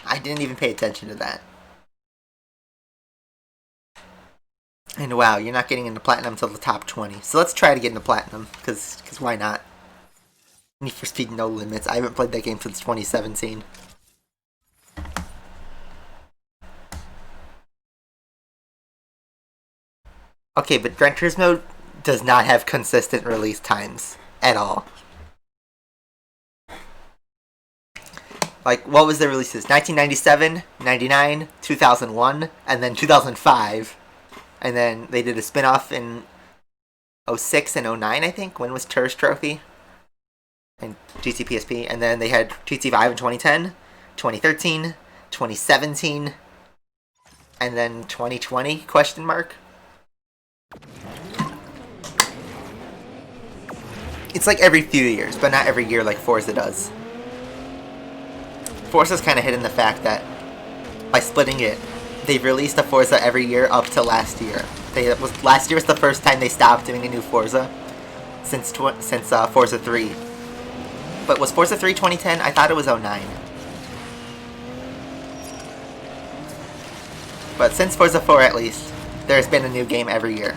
I didn't even pay attention to that. And wow, you're not getting into Platinum until the top 20. So let's try to get into Platinum, because why not? Need for Speed No Limits. I haven't played that game since 2017. Okay, but Gran Turismo does not have consistent release times at all. Like, what was the releases? 1997, 99, 2001, and then 2005. And then they did a spin-off in 06 and 09, I think. When was Tourist Trophy? And GT And then they had GT5 in 2010, 2013, 2017, and then 2020, question mark. It's like every few years, but not every year like Forza does. Forza's kind of hidden the fact that by splitting it, they've released a Forza every year up to last year. Last year was the first time they stopped doing a new Forza since Forza 3. But was Forza 3 2010? I thought it was 09. But since Forza 4 at least, there's been a new game every year.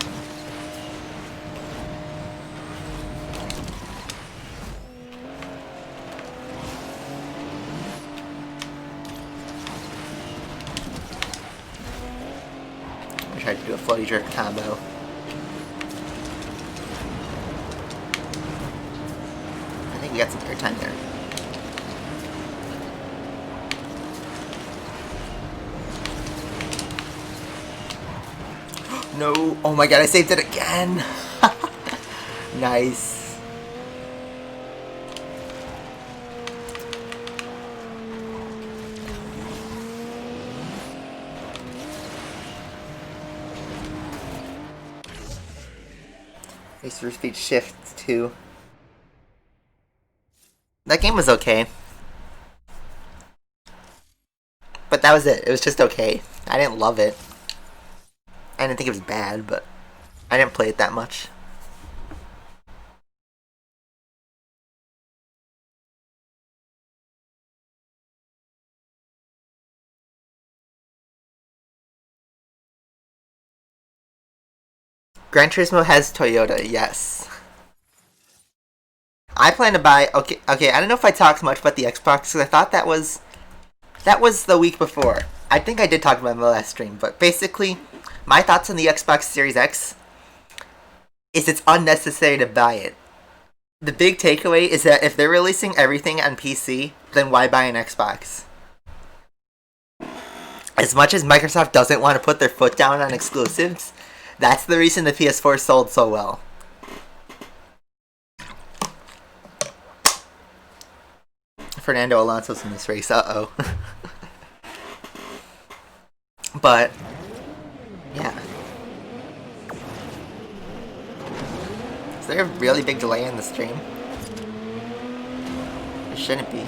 I tried to do a floaty jerk combo. I think we got some airtime there. No! Oh my god, I saved it again! Nice. Racer speed shift 2. That game was okay. But that was it. It was just okay. I didn't love it. I didn't think it was bad, but I didn't play it that much. Gran Turismo has Toyota, yes. I plan to buy... Okay, I don't know if I talked much about the Xbox, because I thought that was the week before. I think I did talk about it in the last stream, but basically, my thoughts on the Xbox Series X is it's unnecessary to buy it. The big takeaway is that if they're releasing everything on PC, then why buy an Xbox? As much as Microsoft doesn't want to put their foot down on exclusives, that's the reason the PS4 sold so well. Fernando Alonso's in this race, uh-oh. But, yeah. Is there a really big delay in the stream? There shouldn't be.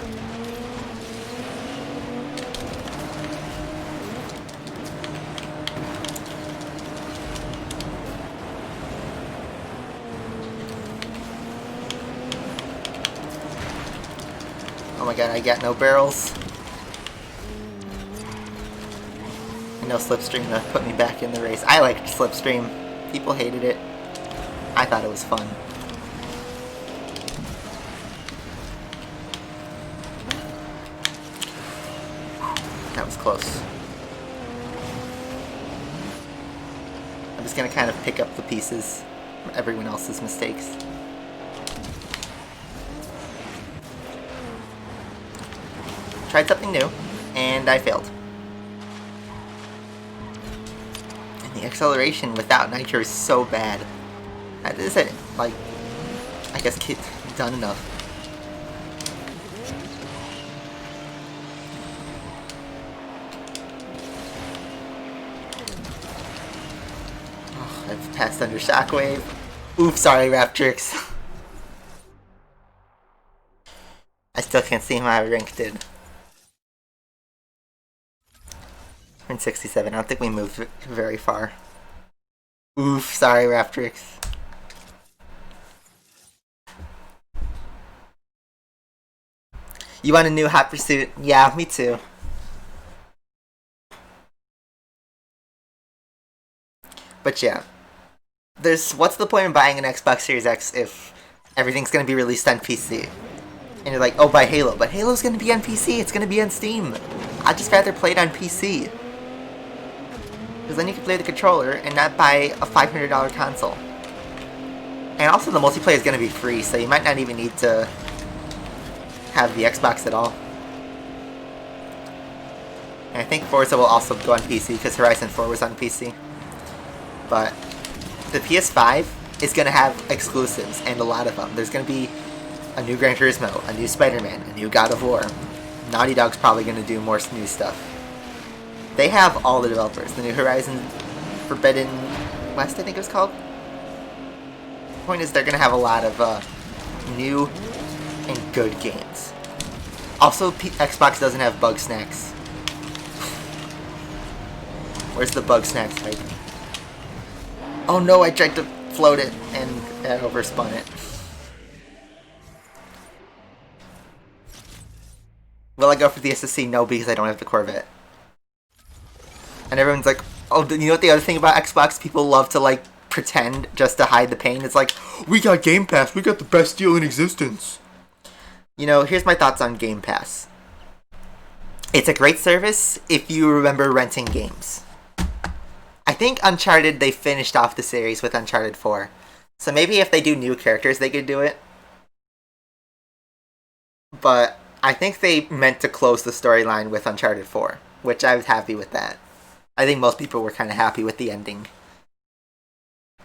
Oh my god, I got no barrels. And no slipstream to put me back in the race. I liked slipstream. People hated it. I thought it was fun. That was close. I'm just gonna kind of pick up the pieces from everyone else's mistakes. Tried something new, and I failed. And the acceleration without nitro is so bad. That isn't, like, I guess, done enough. Oh, I've passed under Shockwave. Oops, sorry, Raptrix. I still can't see how my rank did. We're in 67. I don't think we moved very far. Oof, sorry, Raptrix. You want a new Hot Pursuit? Yeah, me too. But yeah. What's the point of buying an Xbox Series X if everything's gonna be released on PC? And you're like, oh, buy Halo. But Halo's gonna be on PC, it's gonna be on Steam. I'd just rather play it on PC. Because then you can play the controller and not buy a $500 console. And also the multiplayer is going to be free, so you might not even need to have the Xbox at all. And I think Forza will also go on PC, because Horizon 4 was on PC. But the PS5 is going to have exclusives, and a lot of them. There's going to be a new Gran Turismo, a new Spider-Man, a new God of War. Naughty Dog's probably going to do more new stuff. They have all the developers. The new Horizon Forbidden West, I think it was called. The point is they're going to have a lot of new and good games. Also, Xbox doesn't have bug snacks. Where's the bug snacks type? Oh no, I tried to float it and overspun it. Will I go for the SSC? No, because I don't have the Corvette. And everyone's like, oh, you know what the other thing about Xbox? People love to, like, pretend just to hide the pain. It's like, we got Game Pass. We got the best deal in existence. You know, here's my thoughts on Game Pass. It's a great service if you remember renting games. I think Uncharted, they finished off the series with Uncharted 4. So maybe if they do new characters, they could do it. But I think they meant to close the storyline with Uncharted 4, which I was happy with that. I think most people were kind of happy with the ending.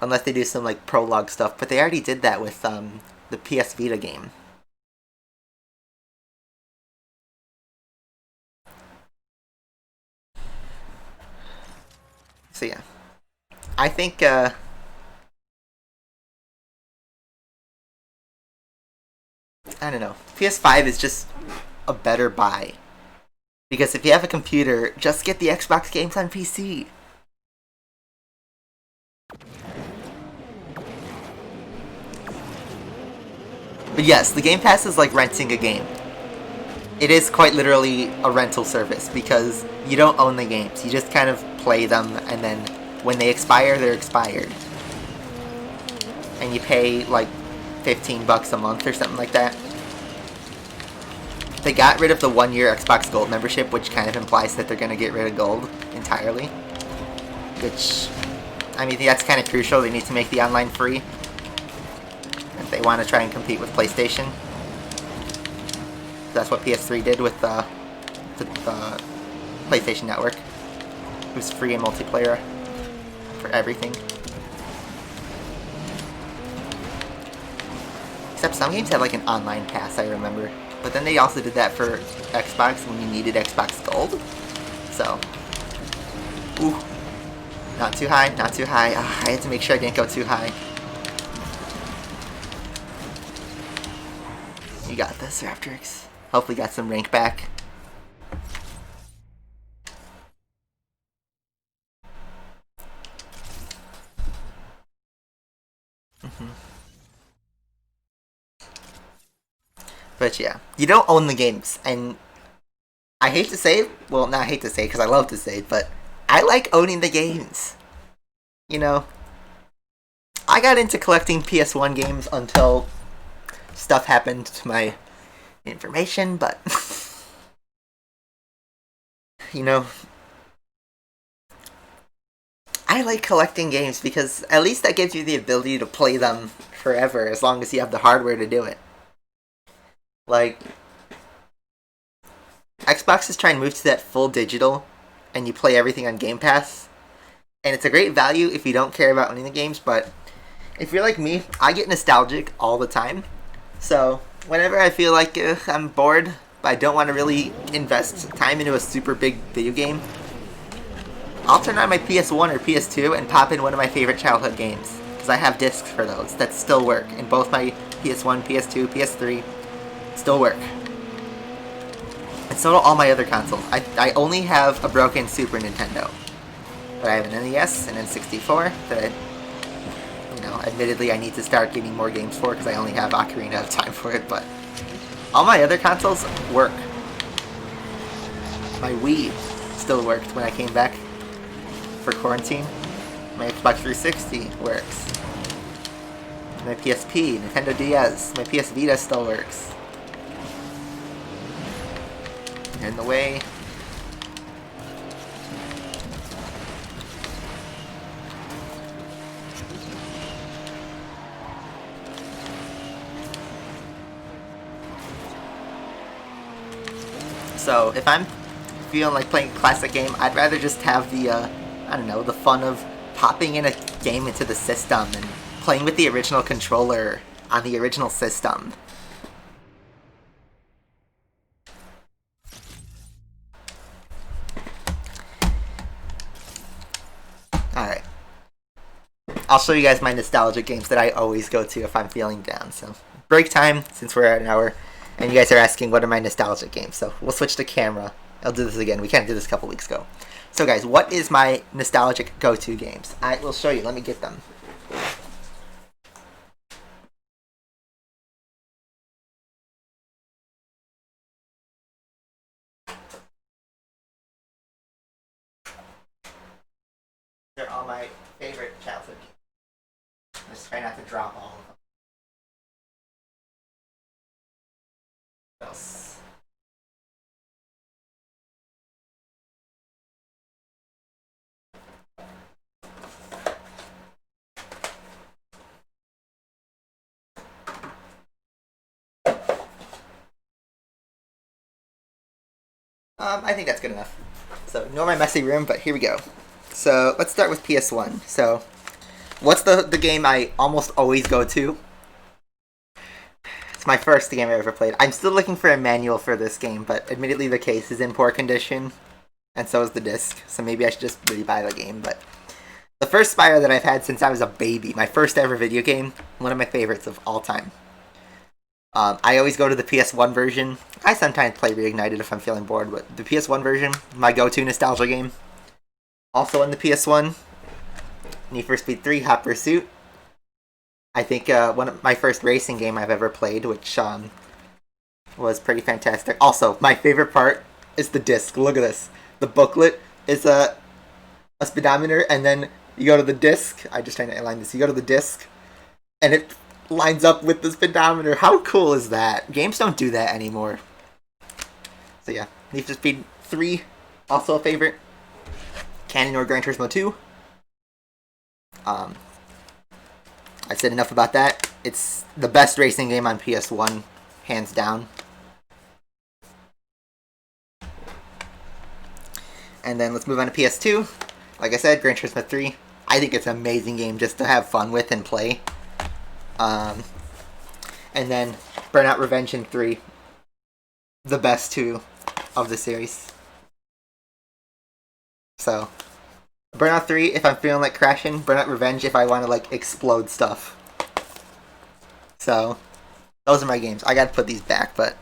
Unless they do some, like, prologue stuff. But they already did that with the PS Vita game. So yeah. I think, I don't know. PS5 is just a better buy. Because if you have a computer, just get the Xbox games on PC. But yes, the Game Pass is like renting a game. It is quite literally a rental service because you don't own the games. You just kind of play them, and then when they expire, they're expired. And you pay like $15 a month or something like that. They got rid of the 1-year Xbox Gold membership, which kind of implies that they're going to get rid of Gold entirely. Which, I mean, that's kind of crucial. They need to make the online free if they want to try and compete with PlayStation. That's what PS3 did with the PlayStation Network. It was free and multiplayer for everything. Except some games have like an online pass, I remember. But then they also did that for Xbox when you needed Xbox Gold. So, ooh, not too high, not too high. I had to make sure I didn't go too high. You got this, Raptrix. Hopefully got some rank back. But yeah, you don't own the games, and I hate to say it, well, not hate to say it because I love to say it, but I like owning the games. You know, I got into collecting PS1 games until stuff happened to my information, but you know, I like collecting games because at least that gives you the ability to play them forever as long as you have the hardware to do it. Like, Xbox is trying to move to that full digital, and you play everything on Game Pass. And it's a great value if you don't care about owning the games, but if you're like me, I get nostalgic all the time. So, whenever I feel like I'm bored, but I don't want to really invest time into a super big video game, I'll turn on my PS1 or PS2 and pop in one of my favorite childhood games. Because I have discs for those that still work. And both my PS1, PS2, PS3 still work. And so do all my other consoles. I only have a broken Super Nintendo. But I have an NES, an N64 that I, you know, admittedly I need to start getting more games for because I only have Ocarina of Time for it, but all my other consoles work. My Wii still worked when I came back for quarantine. My Xbox 360 works. My PSP, Nintendo DS, my PS Vita still works. In the way. So, if I'm feeling like playing a classic game, I'd rather just have the, I don't know, the fun of popping in a game into the system and playing with the original controller on the original system. Alright. I'll show you guys my nostalgic games that I always go to if I'm feeling down. So break time, since we're at an hour, and you guys are asking what are my nostalgic games. So we'll switch the camera. I'll do this again. We can't do this a couple weeks ago. So guys, what is my nostalgic go-to games? I will show you. Let me get them. They're all my favorite childhood games. Just try not to drop all of them. What else? I think that's good enough. So ignore my messy room, but here we go. So let's start with PS1. So what's the game I almost always go to? It's my first game I ever played. I'm still looking for a manual for this game, but admittedly the case is in poor condition, and so is the disc, so maybe I should just rebuy the game. But the first Spyro that I've had since I was a baby, my first ever video game, one of my favorites of all time. I always go to the PS1 version. I sometimes play Reignited if I'm feeling bored, but the PS1 version, my go-to nostalgia game. Also on the PS1, Need for Speed 3 Hot Pursuit. I think one of my first racing game I've ever played, which was pretty fantastic. Also, my favorite part is the disc. Look at this. The booklet is a speedometer, and then you go to the disc. I'm just trying to align this. You go to the disc, and it lines up with the speedometer. How cool is that? Games don't do that anymore. So yeah, Need for Speed 3, also a favorite. Canon or Gran Turismo 2. I've said enough about that. It's the best racing game on PS1, hands down. And then let's move on to PS2. Like I said, Gran Turismo 3. I think it's an amazing game just to have fun with and play. And then Burnout Revenge and 3. The best two of the series. So, Burnout 3 if I'm feeling like crashing. Burnout Revenge if I want to like explode stuff. So, those are my games. I gotta put these back, but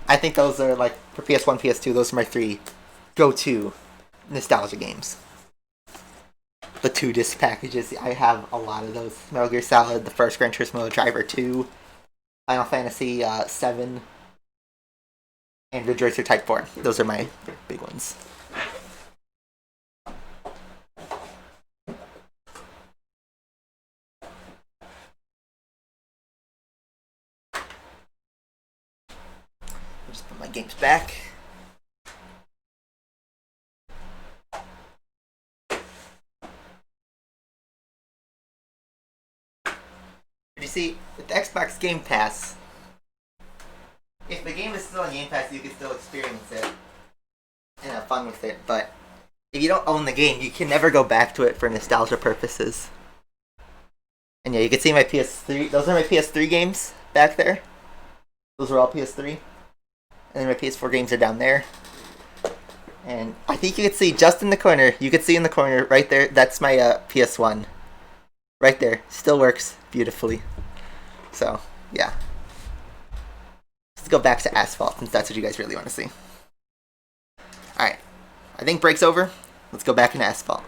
I think those are like, for PS1, PS2, those are my 3 go-to nostalgia games. The 2 disc packages, I have a lot of those. Metal Gear Solid, the first Gran Turismo, Driver 2, Final Fantasy 7, and Ridge Racer Type 4. Those are my big ones. Just put my games back. You see, with the Xbox Game Pass, if the game is still on Game Pass, you can still experience it and have fun with it, but if you don't own the game, you can never go back to it for nostalgia purposes. And yeah, you can see my PS3, those are my PS3 games back there. Those are all PS3. And then my PS4 games are down there. And I think you can see just in the corner, you can see in the corner right there, that's my PS1. Right there. Still works beautifully. So, yeah. Let's go back to Asphalt, since that's what you guys really want to see. Alright. I think break's over. Let's go back into Asphalt.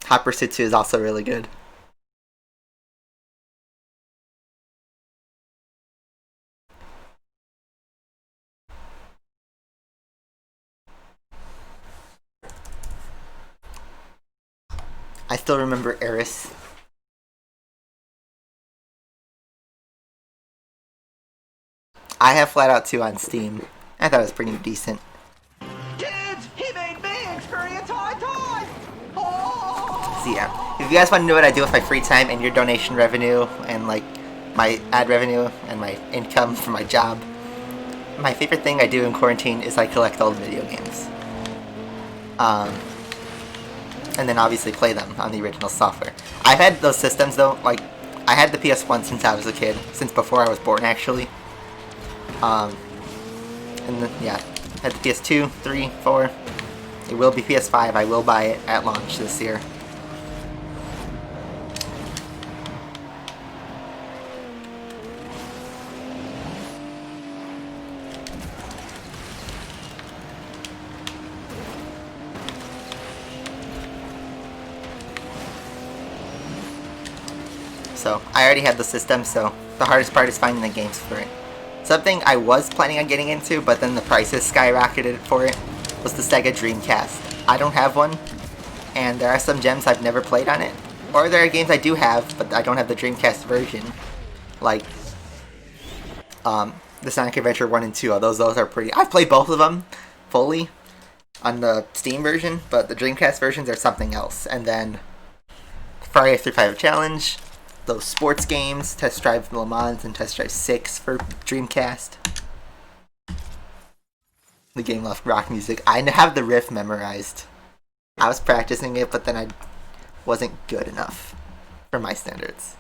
Hot Pursuit 2 is also really good. I still remember Eris. I have Flat Out 2 on Steam. I thought it was pretty decent. Kids, he made me experience high time! Oh! So yeah, if you guys want to know what I do with my free time and your donation revenue and like my ad revenue and my income from my job, my favorite thing I do in quarantine is I collect old video games. and then obviously play them on the original software. I've had those systems though, like, I had the PS1 since I was a kid, since before I was born actually. And then, yeah, had the PS2, 3, 4. It will be PS5, I will buy it at launch this year. So, I already had the system, so the hardest part is finding the games for it. Something I was planning on getting into, but then the prices skyrocketed for it, was the Sega Dreamcast. I don't have one, and there are some gems I've never played on it. Or there are games I do have, but I don't have the Dreamcast version. Like, the Sonic Adventure 1 and 2, those are pretty... I've played both of them fully on the Steam version, but the Dreamcast versions are something else. And then Friday After 5 Challenge, those sports games, Test Drive Le Mans and Test Drive 6 for Dreamcast. The game left rock music. I have the riff memorized. I was practicing it, but then I wasn't good enough for my standards.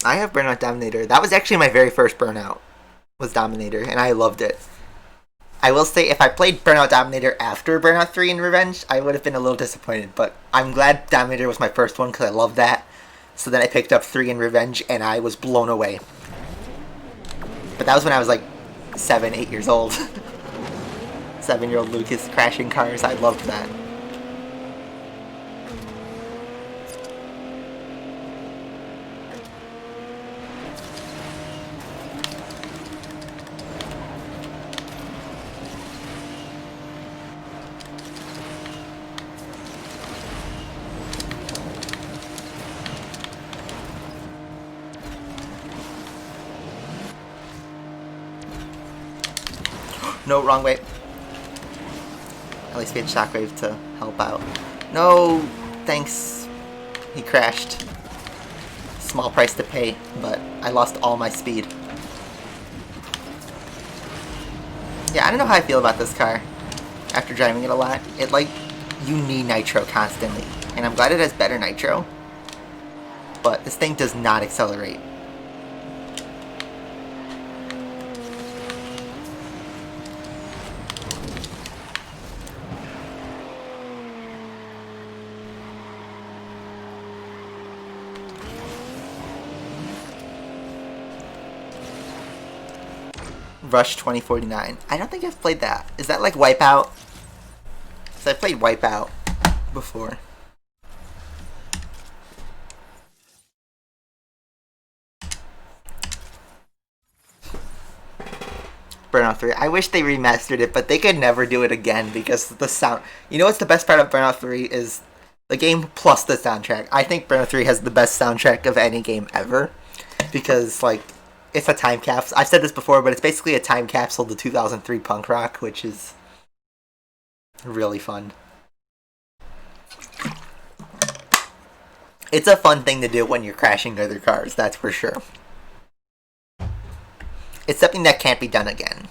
I have Burnout Dominator. That was actually my very first Burnout, was Dominator, and I loved it. I will say, if I played Burnout Dominator after Burnout 3 and Revenge, I would have been a little disappointed, but I'm glad Dominator was my first one because I loved that. So then I picked up 3 and Revenge, and I was blown away. But that was when I was like 7, 8 years old. 7-year-old Lucas crashing cars, I loved that. No, wrong way. At least we had Shockwave to help out. No, thanks. He crashed. Small price to pay, but I lost all my speed. Yeah, I don't know how I feel about this car after driving it a lot. It, like, you need nitro constantly. And I'm glad it has better nitro. But this thing does not accelerate. Rush 2049. I don't think I've played that. Is that like Wipeout? Because I played Wipeout before. Burnout 3. I wish they remastered it, but they could never do it again because the sound... You know what's the best part of Burnout 3 is the game plus the soundtrack. I think Burnout 3 has the best soundtrack of any game ever because, like, it's a time capsule. I've said this before, but it's basically a time capsule to 2003 punk rock, which is really fun. It's a fun thing to do when you're crashing other cars, that's for sure. It's something that can't be done again.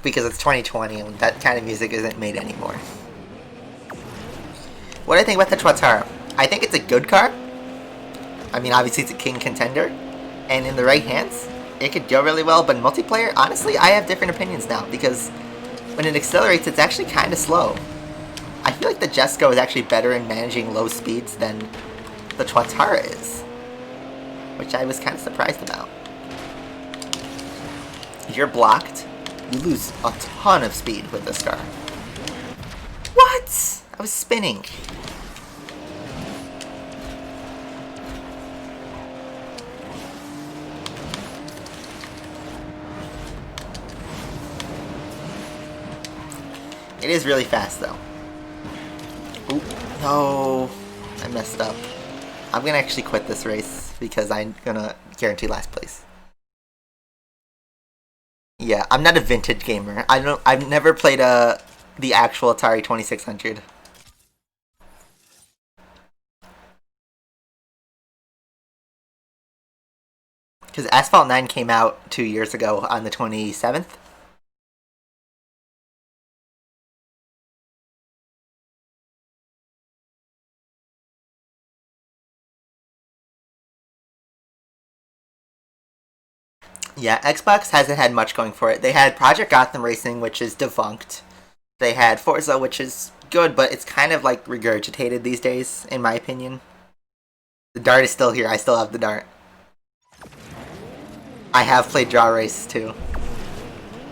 Because it's 2020 and that kind of music isn't made anymore. What do I think about the Tuatara? I think it's a good car. I mean, obviously it's a king contender. And in the right hands, it could go really well. But in multiplayer, honestly, I have different opinions now. Because when it accelerates, it's actually kind of slow. I feel like the Jesco is actually better in managing low speeds than the Tuatara is. Which I was kind of surprised about. If you're blocked, you lose a ton of speed with this car. What? I was spinning. It is really fast, though. Ooh, no. I messed up. I'm gonna actually quit this race because I'm gonna guarantee last place. Yeah, I'm not a vintage gamer. I've never played the actual Atari 2600. Because Asphalt 9 came out 2 years ago on the 27th. Yeah, Xbox hasn't had much going for it. They had Project Gotham Racing, which is defunct. They had Forza, which is good, but it's kind of like regurgitated these days, in my opinion. The dart is still here. I still have the dart. I have played Draw Race too.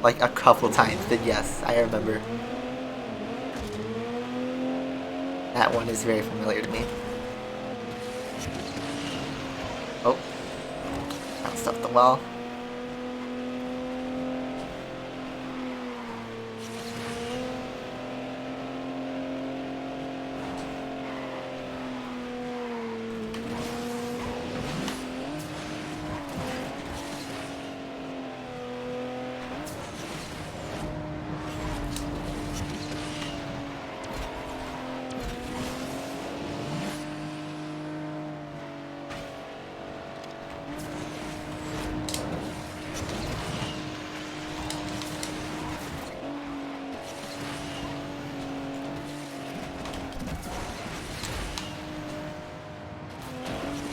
Like a couple times, but yes, I remember. That one is very familiar to me. Oh. Bounced off the wall.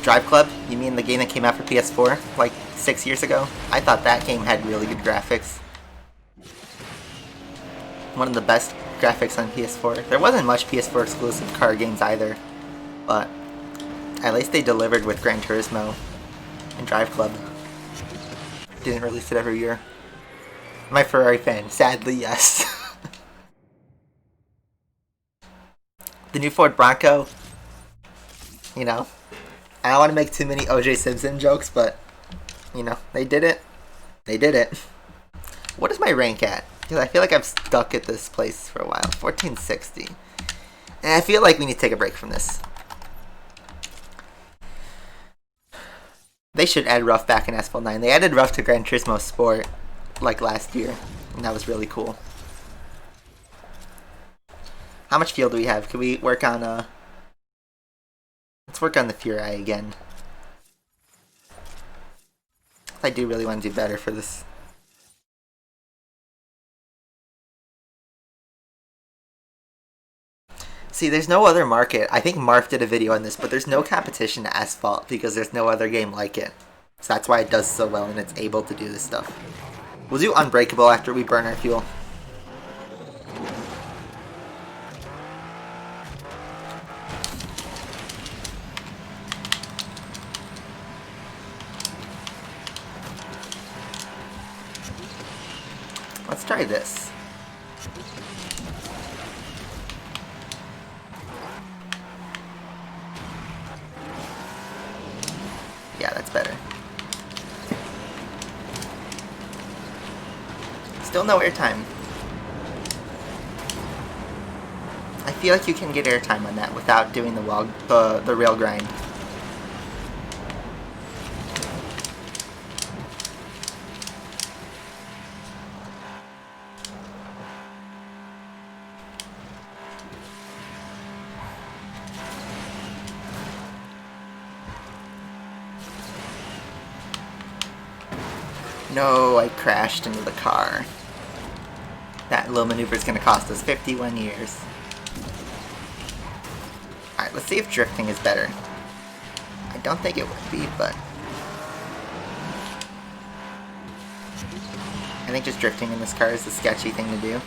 Drive Club? You mean the game that came out for PS4 like 6 years ago? I thought that game had really good graphics. One of the best graphics on PS4. There wasn't much PS4 exclusive car games either, but at least they delivered with Gran Turismo and Drive Club. Didn't release it every year. Am I a Ferrari fan? Sadly, yes. The new Ford Bronco, you know, I don't want to make too many OJ Simpson jokes, but, you know, they did it. They did it. What is my rank at? Because I feel like I'm stuck at this place for a while. 1460. And I feel like we need to take a break from this. They should add Rough back in Asphalt 9. They added Rough to Gran Turismo Sport, like, last year. And that was really cool. How much fuel do we have? Can we work on, let's work on the Fury again. I do really want to do better for this. See, there's no other market. I think Marf did a video on this, but there's no competition to Asphalt because there's no other game like it. So that's why it does so well and it's able to do this stuff. We'll do Unbreakable after we burn our fuel. Let's try this. Yeah, that's better. Still no airtime. I feel like you can get airtime on that without doing the rail grind. No, I crashed into the car. That little maneuver is going to cost us 51 years. Alright, let's see if drifting is better. I don't think it would be, but I think just drifting in this car is a sketchy thing to do.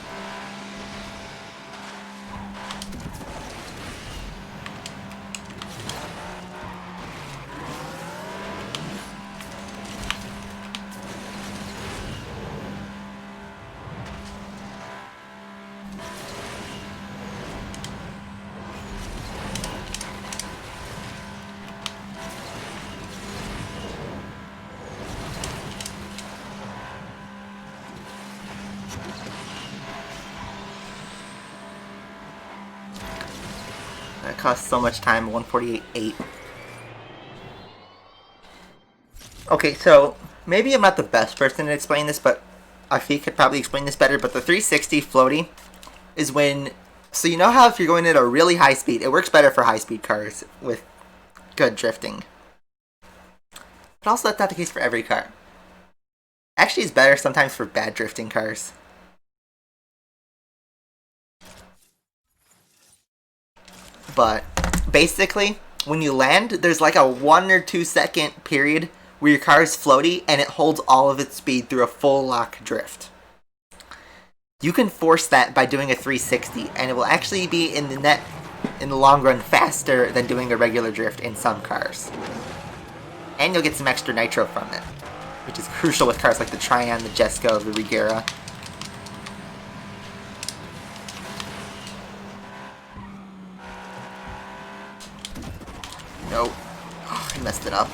That costs so much time, 148.8. Okay, so maybe I'm not the best person to explain this, but Afi could probably explain this better, but the 360 floaty is when... So you know how if you're going at a really high speed, it works better for high-speed cars with good drifting. But also that's not the case for every car. Actually, it's better sometimes for bad drifting cars. But basically, when you land, there's like a 1 or 2 second period where your car is floaty and it holds all of its speed through a full lock drift. You can force that by doing a 360, and it will actually be in the long run faster than doing a regular drift in some cars. And you'll get some extra nitro from it, which is crucial with cars like the Tryon, the Jesco, the Regera. Nope. Oh, I messed it up.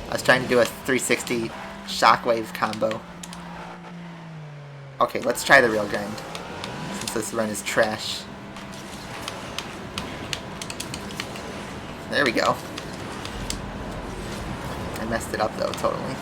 I was trying to do a 360 shockwave combo. Okay, let's try the real grind, since this run is trash. There we go. I messed it up though, totally.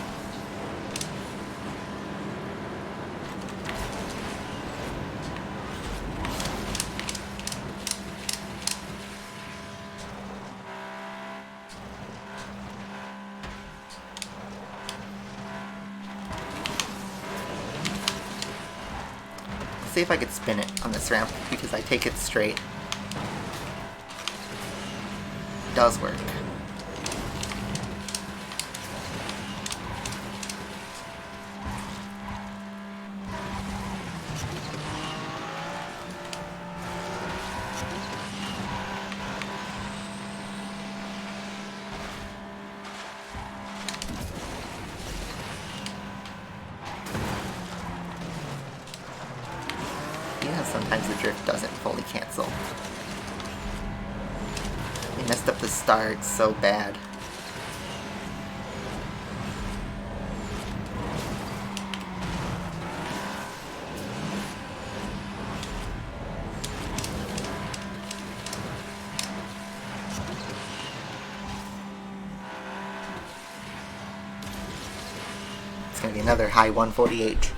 See if I could spin it on this ramp, because I take it straight. It does work. Sometimes the drift doesn't fully cancel. We messed up the start so bad. It's gonna be another high 148.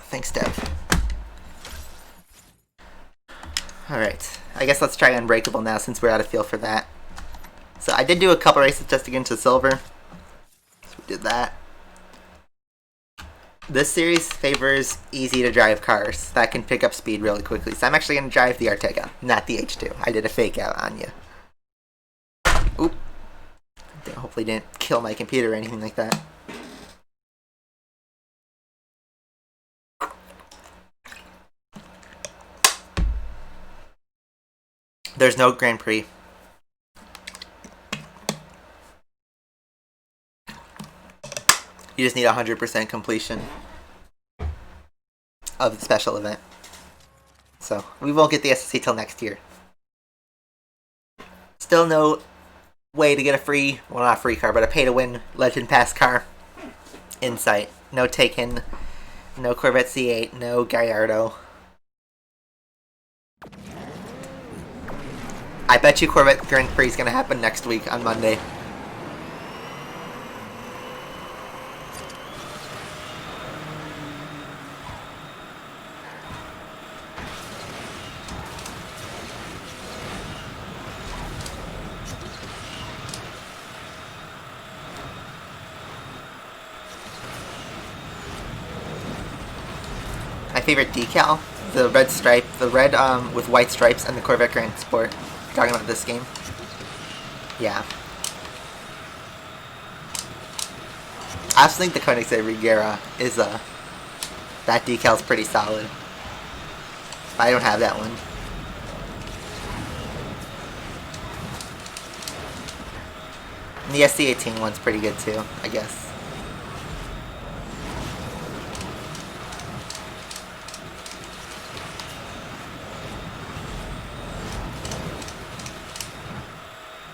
Thanks, Dev. Alright, I guess let's try Unbreakable now since we're out of feel for that. So I did do a couple races just to get into silver. So we did that. This series favors easy to drive cars that can pick up speed really quickly. So I'm actually going to drive the Artega, not the H2. I did a fake out on you. Oop. Hopefully didn't kill my computer or anything like that. There's no Grand Prix. You just need 100% completion of the special event. So, we won't get the SSC till next year. Still no way to get a free, well not a free car, but a pay-to-win Legend Pass car in sight. No Taken, no Corvette C8, no Gallardo. I bet you Corvette Grand Prix is going to happen next week on Monday. My favorite decal, the red stripe, the red with white stripes, and the Corvette Grand Sport. Talking about this game? Yeah. I also think the Koenigsegg Regera is that decal's pretty solid. I don't have that one. And the SC18 one's pretty good too, I guess.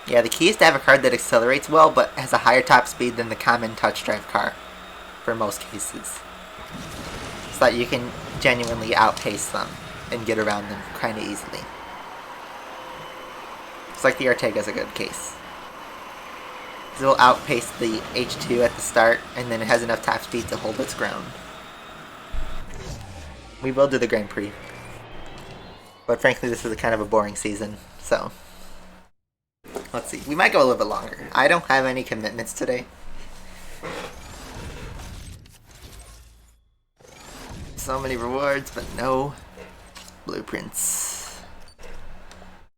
Yeah, the key is to have a car that accelerates well, but has a higher top speed than the common touch drive car, for most cases. So that you can genuinely outpace them and get around them kind of easily. Looks like the Ortega's a good case. It'll outpace the H2 at the start, and then it has enough top speed to hold its ground. We will do the Grand Prix. But frankly, this is kind of a boring season, so... Let's see. We might go a little bit longer. I don't have any commitments today. So many rewards, but no blueprints.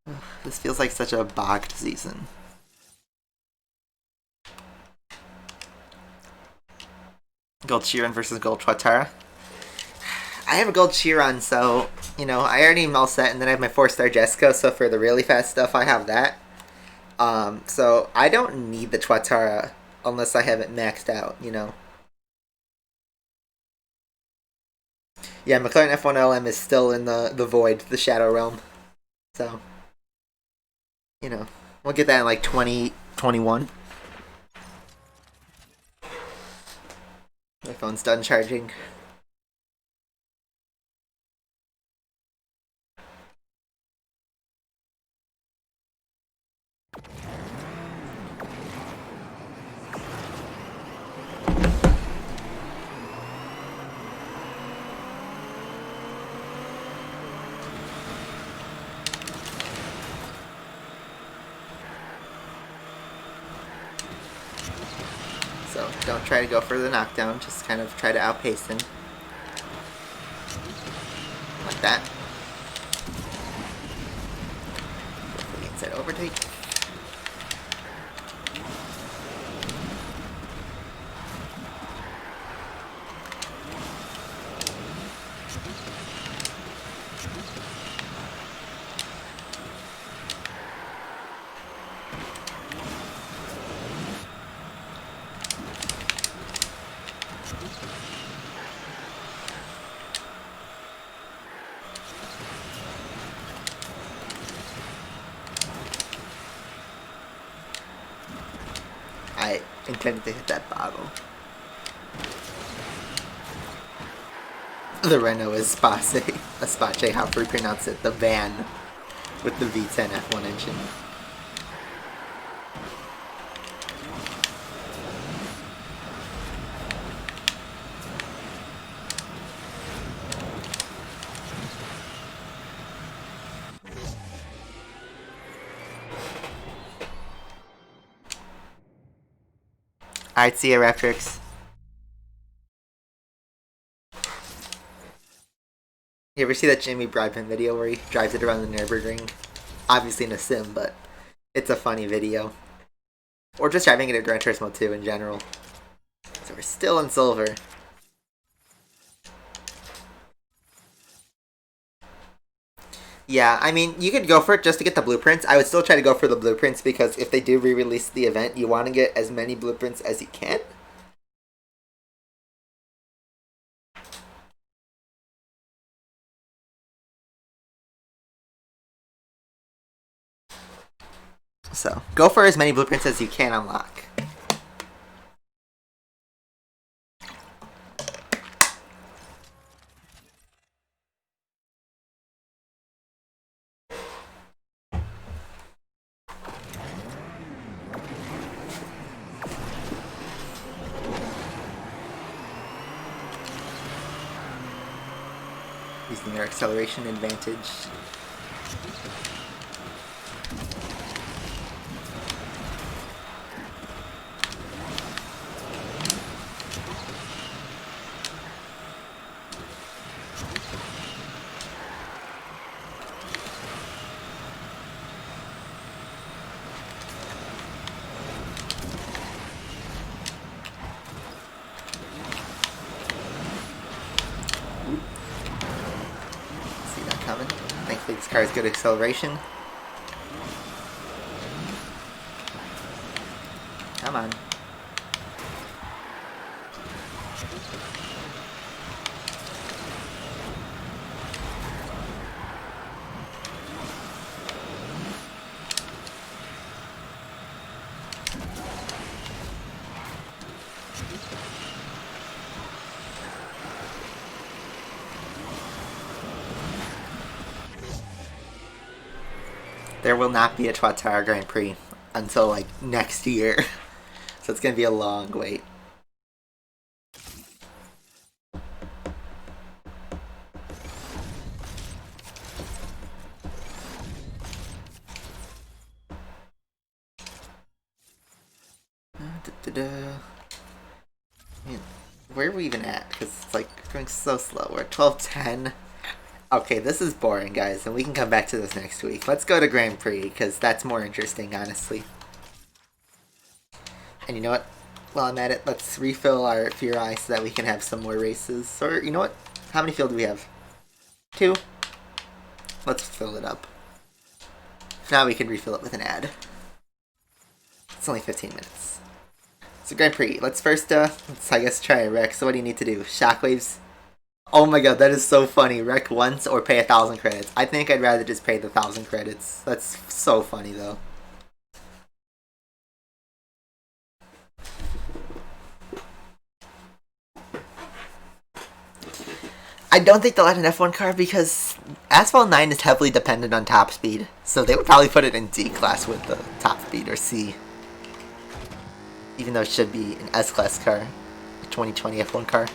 Ugh, this feels like such a bogged season. Gold Chiron versus Gold Tuatara. I have a Gold Chiron, so, you know, I already am all set, and then I have my 4-star Jessica, so for the really fast stuff, I have that. So I don't need the Tuatara unless I have it maxed out, you know. Yeah, McLaren F1LM is still in the void, the Shadow Realm. So, you know, we'll get that in like 2021. My phone's done charging. So don't try to go for the knockdown, just kind of try to outpace him. Like that. Go for the inside overtake. I intended to hit that bottle. The Renault is Space, however we pronounce it, the van with the V10 F1 engine. Alright, see ya, Raptrix. You ever see that Jimmy Broadbent video where he drives it around the Nürburgring? Obviously in a sim, but it's a funny video. Or just driving it at Gran Turismo 2 in general. So we're still in silver. Yeah, I mean, you could go for it just to get the blueprints. I would still try to go for the blueprints because if they do re-release the event, you want to get as many blueprints as you can. So, go for as many blueprints as you can unlock. Using their acceleration advantage. Coming. Thankfully this car has good acceleration. Come on. There will not be a Tuatara Grand Prix until like next year. So it's gonna be a long wait. Where are we even at? Because it's like going so slow. We're at 12:10. Okay, this is boring, guys, and we can come back to this next week. Let's go to Grand Prix, because that's more interesting, honestly. And you know what? While I'm at it, let's refill our Fury so that we can have some more races. Or, you know what? How many fuel do we have? 2? Let's fill it up. Now we can refill it with an ad. It's only 15 minutes. So Grand Prix, let's first, let's, I guess, try a wreck. So what do you need to do? Shockwaves? Oh my god, that is so funny. Wreck once or pay 1,000 credits. I think I'd rather just pay the 1,000 credits. That's so funny, though. I don't think they'll add an F1 car because Asphalt 9 is heavily dependent on top speed. So they would probably put it in D class with the top speed, or C. Even though it should be an S class car. A 2020 F1 car.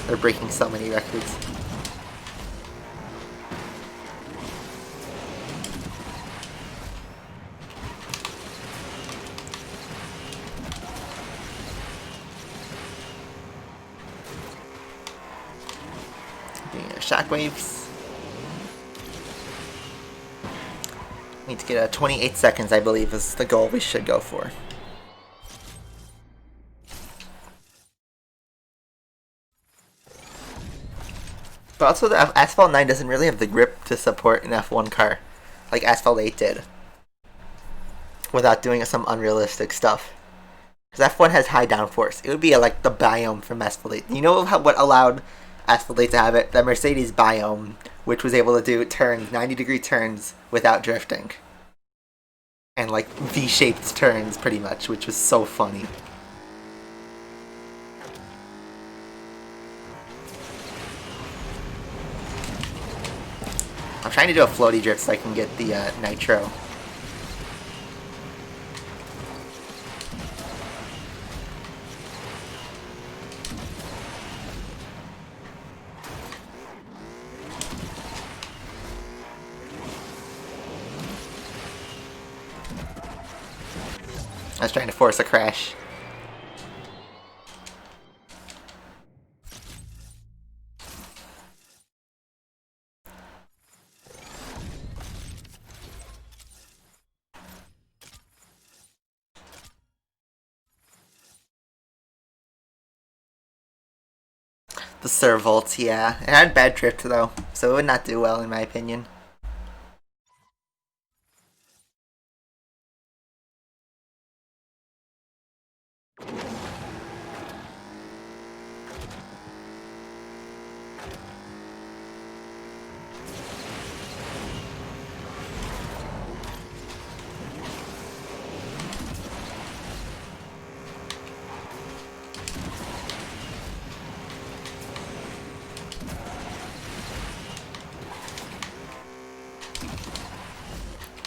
They're breaking so many records. Doing our shockwaves. Need to get a 28 seconds, I believe, is the goal we should go for. But also, the Asphalt 9 doesn't really have the grip to support an F1 car like Asphalt 8 did, without doing some unrealistic stuff. Because F1 has high downforce. It would be like the biome from Asphalt 8. You know what allowed Asphalt 8 to have it? The Mercedes biome, which was able to do turns, 90-degree turns, without drifting. And like V-shaped turns, pretty much, which was so funny. I'm trying to do a floaty drift so I can get the nitro. I was trying to force a crash. The Servolt, yeah. It had bad drift though, so it would not do well in my opinion.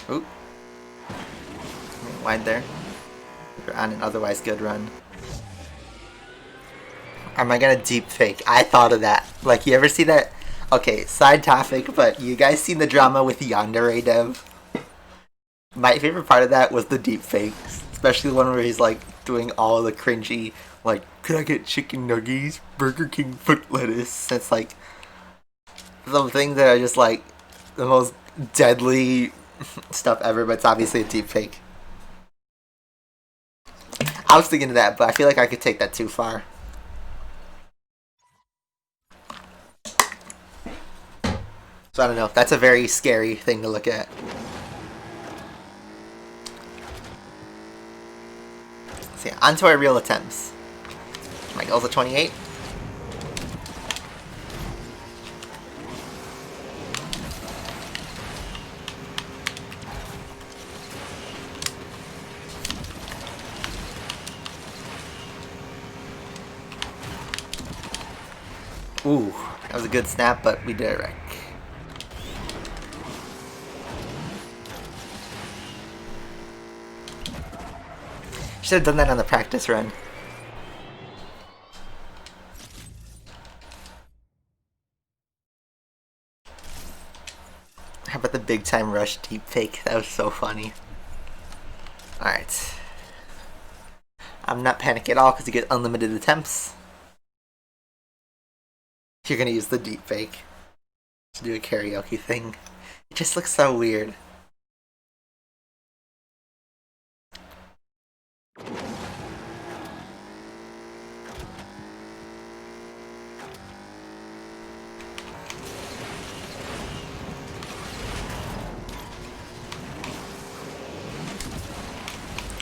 Oop. Wide there. We're on an otherwise good run. Am I gonna deep fake? I thought of that. Like, you ever see that? Okay, side topic, but you guys seen the drama with Yandere Dev? My favorite part of that was the deep fakes. Especially the one where he's like doing all the cringy, like, could I get chicken nuggies? Burger King foot lettuce. It's like some things that are just like the most deadly stuff ever, but it's obviously a deep fake. I was thinking of that, but I feel like I could take that too far. So I don't know. That's a very scary thing to look at. So yeah, onto our real attempts. My goal's a 28. Ooh, that was a good snap, but we did it right. Should have done that on the practice run. How about the big time rush deep fake? That was so funny. Alright. I'm not panicking at all because you get unlimited attempts. You're gonna use the deep fake to do a karaoke thing. It just looks so weird.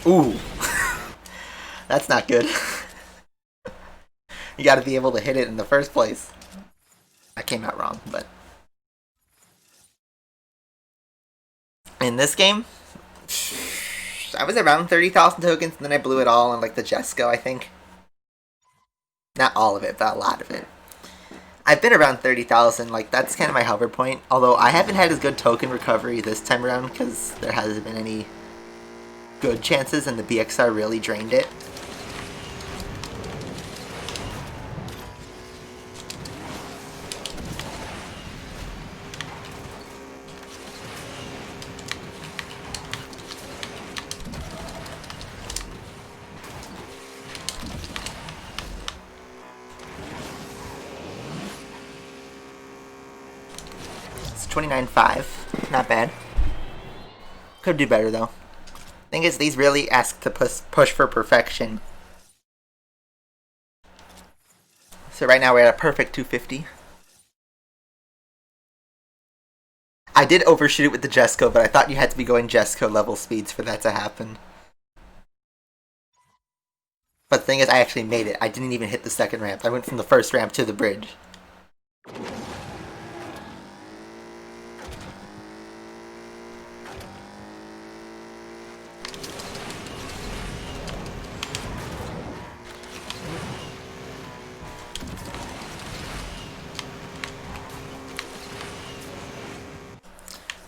Ooh. That's not good. You gotta be able to hit it in the first place. I came out wrong, but... in this game, I was around 30,000 tokens, and then I blew it all on like the Jesco, I think. Not all of it, but a lot of it. I've been around 30,000, like that's kind of my hover point. Although I haven't had as good token recovery this time around because there hasn't been any good chances and the BXR really drained it. It's 29.5, not bad. Could do better though. Thing is, these really ask to push for perfection. So right now we're at a perfect 250. I did overshoot it with the Jesco, but I thought you had to be going Jesco level speeds for that to happen. But the thing is, I actually made it. I didn't even hit the second ramp. I went from the first ramp to the bridge.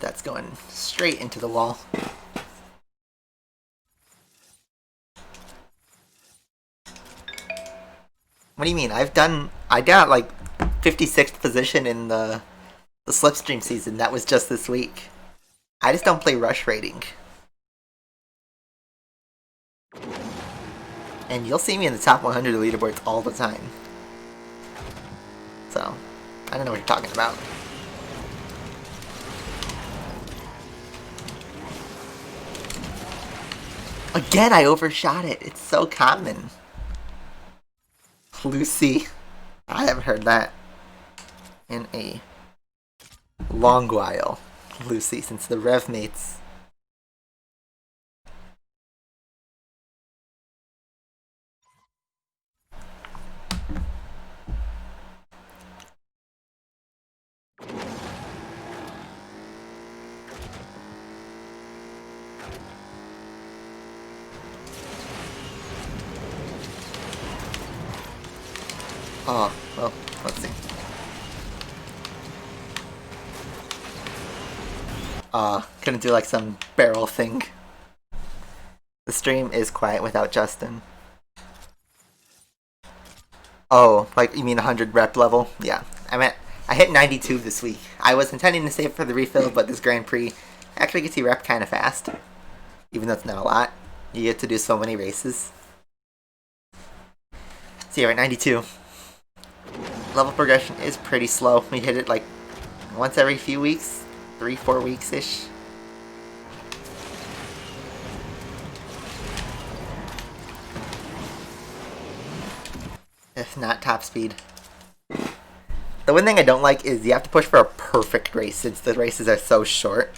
That's going straight into the wall. What do you mean? I got like 56th position in the slipstream season. That was just this week. I just don't play rush rating. And you'll see me in the top 100 leaderboards all the time. So, I don't know what you're talking about. Again, I overshot it. It's so common. Lucy. I haven't heard that in a long while. Lucy, since the Rev Mates. Oh, well, let's see. Couldn't do like some barrel thing. The stream is quiet without Justin. Oh, like you mean 100 rep level? Yeah, I hit 92 this week. I was intending to save it for the refill, but this Grand Prix actually gets you rep kind of fast. Even though it's not a lot, you get to do so many races. So yeah, we're at 92. Level progression is pretty slow. We hit it like once every few weeks, 3-4 weeks-ish. If not top speed. The one thing I don't like is you have to push for a perfect race since the races are so short.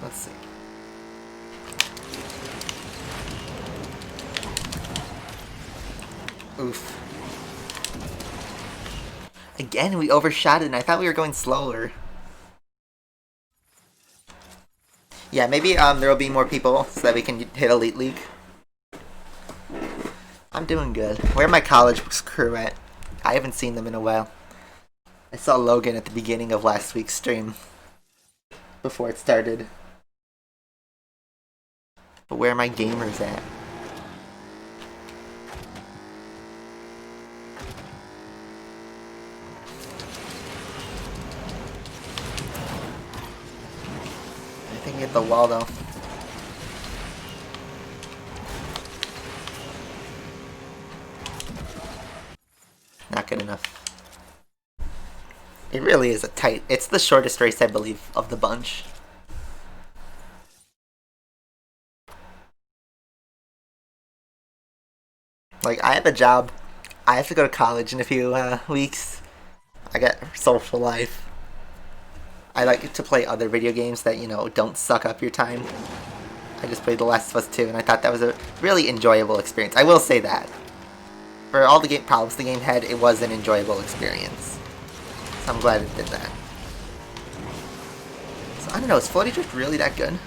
Let's see. Oof. Again, we overshot it and I thought we were going slower. Yeah, maybe there will be more people so that we can hit Elite League. I'm doing good. Where are my college crew at? I haven't seen them in a while. I saw Logan at the beginning of last week's stream before it started. But where are my gamers at? I think hit the wall though. Not good enough. It really is a tight... It's the shortest race, I believe, of the bunch. Like, I have a job. I have to go to college in a few weeks. I got social life. I like to play other video games that, you know, don't suck up your time. I just played The Last of Us 2, and I thought that was a really enjoyable experience. I will say that. For all the game problems the game had, it was an enjoyable experience. So I'm glad it did that. So I don't know, is Floaty Drift really that good?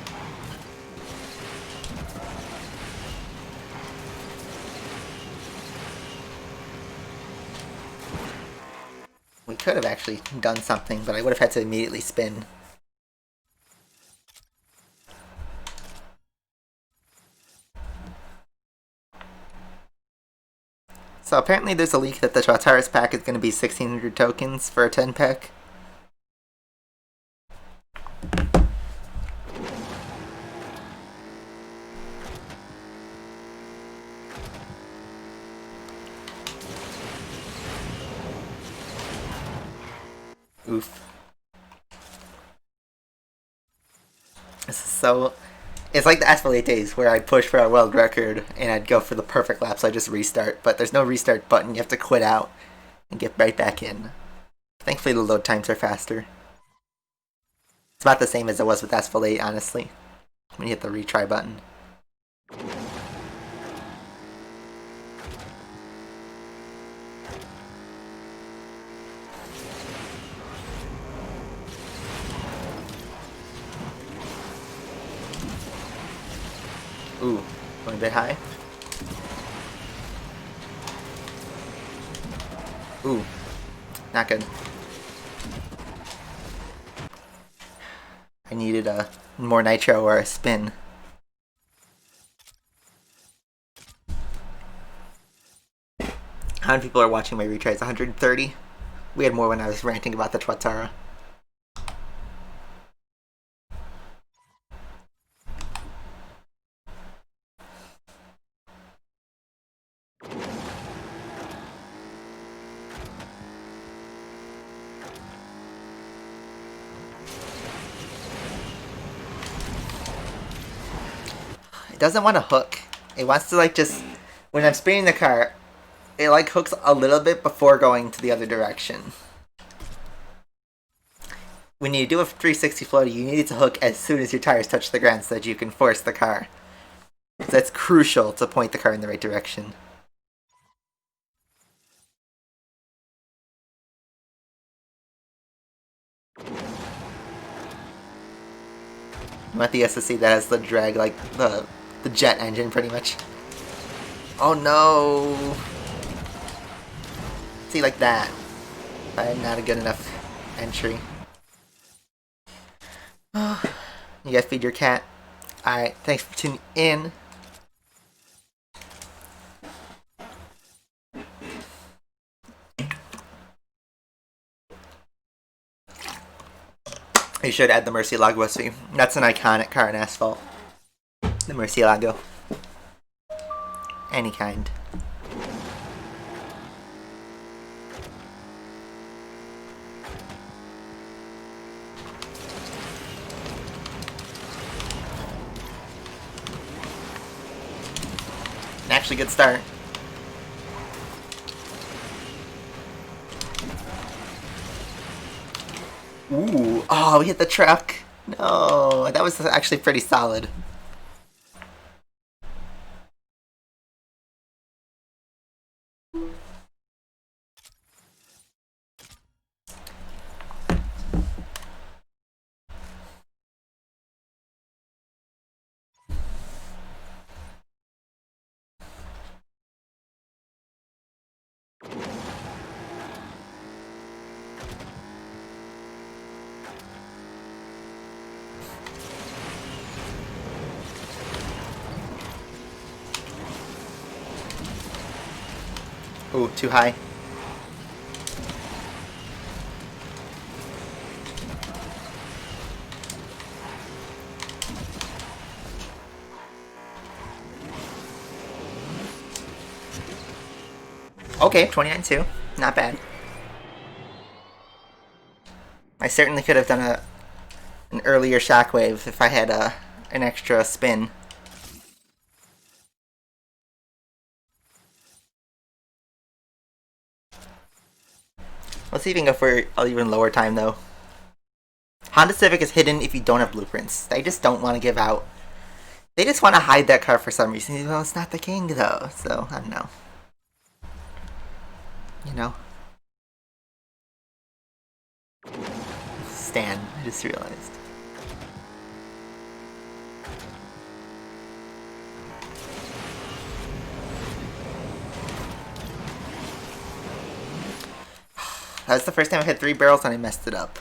We could have actually done something, but I would have had to immediately spin. So apparently there's a leak that the Tuatara's pack is going to be 1,600 tokens for a 10 pack. Oof. This is so... It's like the Asphalt days where I'd push for a world record and I'd go for the perfect lap, so I just restart. But there's no restart button. You have to quit out and get right back in. Thankfully, the load times are faster. It's about the same as it was with Asphalt 8, honestly, when you hit the retry button. Ooh, going a bit high. Ooh, not good. I needed a more nitro or a spin. How many people are watching my retries? 130? We had more when I was ranting about the Tuatara. It doesn't want to hook. It wants to like just... When I'm spinning the car, it like hooks a little bit before going to the other direction. When you do a 360 floaty, you need it to hook as soon as your tires touch the ground so that you can force the car. So that's crucial to point the car in the right direction. You want the SSC that has the drag, like the jet engine, pretty much. Oh no! See, like that. Not a good enough entry. You gotta feed your cat. Alright, thanks for tuning in. You should add the Murcielago SV. That's an iconic car in Asphalt. The Murcielago. Any kind. An actually good start. Ooh, oh, we hit the truck. No, that was actually pretty solid. Ooh, too high. Okay, 29-2. Not bad. I certainly could have done an earlier shockwave if I had an extra spin. Let's see if we can go for an even lower time, though. Honda Civic is hidden if you don't have blueprints. They just don't want to give out. They just want to hide that car for some reason. Well, it's not the king, though, so I don't know. You know? Stan, I just realized. That was the first time I hit 3 barrels and I messed it up.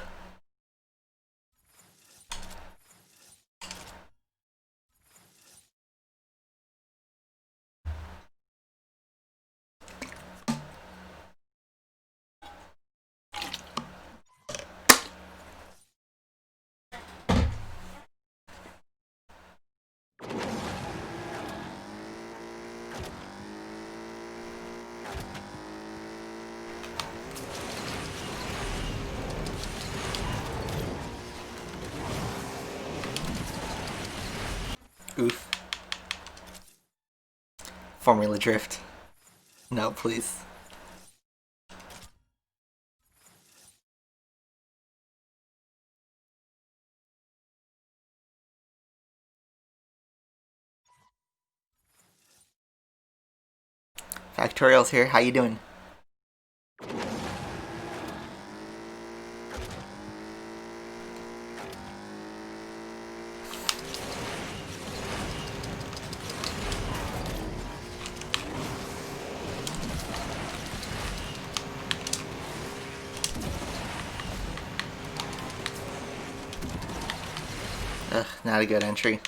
Oof. Formula Drift. No, please. Factorial's here. How you doing? Ugh, not a good entry.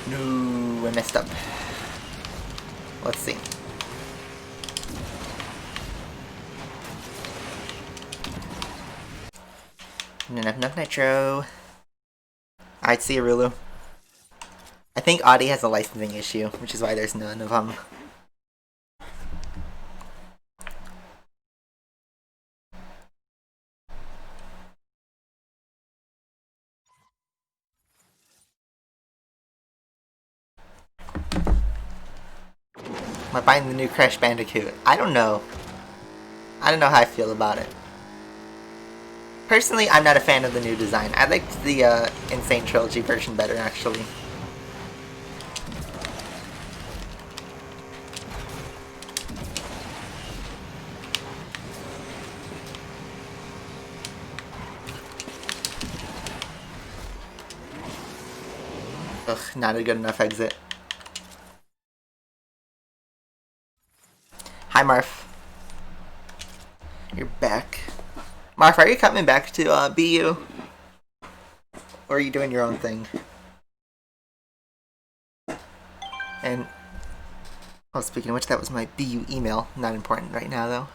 No, I messed up. Let's see. Enough nitro. Alright, see you, Rulu. I think Audi has a licensing issue, which is why there's none of them. Am I buying the new Crash Bandicoot? I don't know. I don't know how I feel about it. Personally, I'm not a fan of the new design. I liked the Insane Trilogy version better, actually. Ugh, not a good enough exit. Hi, Marf. You're back. Marf, are you coming back to BU? Or are you doing your own thing? And, oh, speaking of which, that was my BU email. Not important right now, though.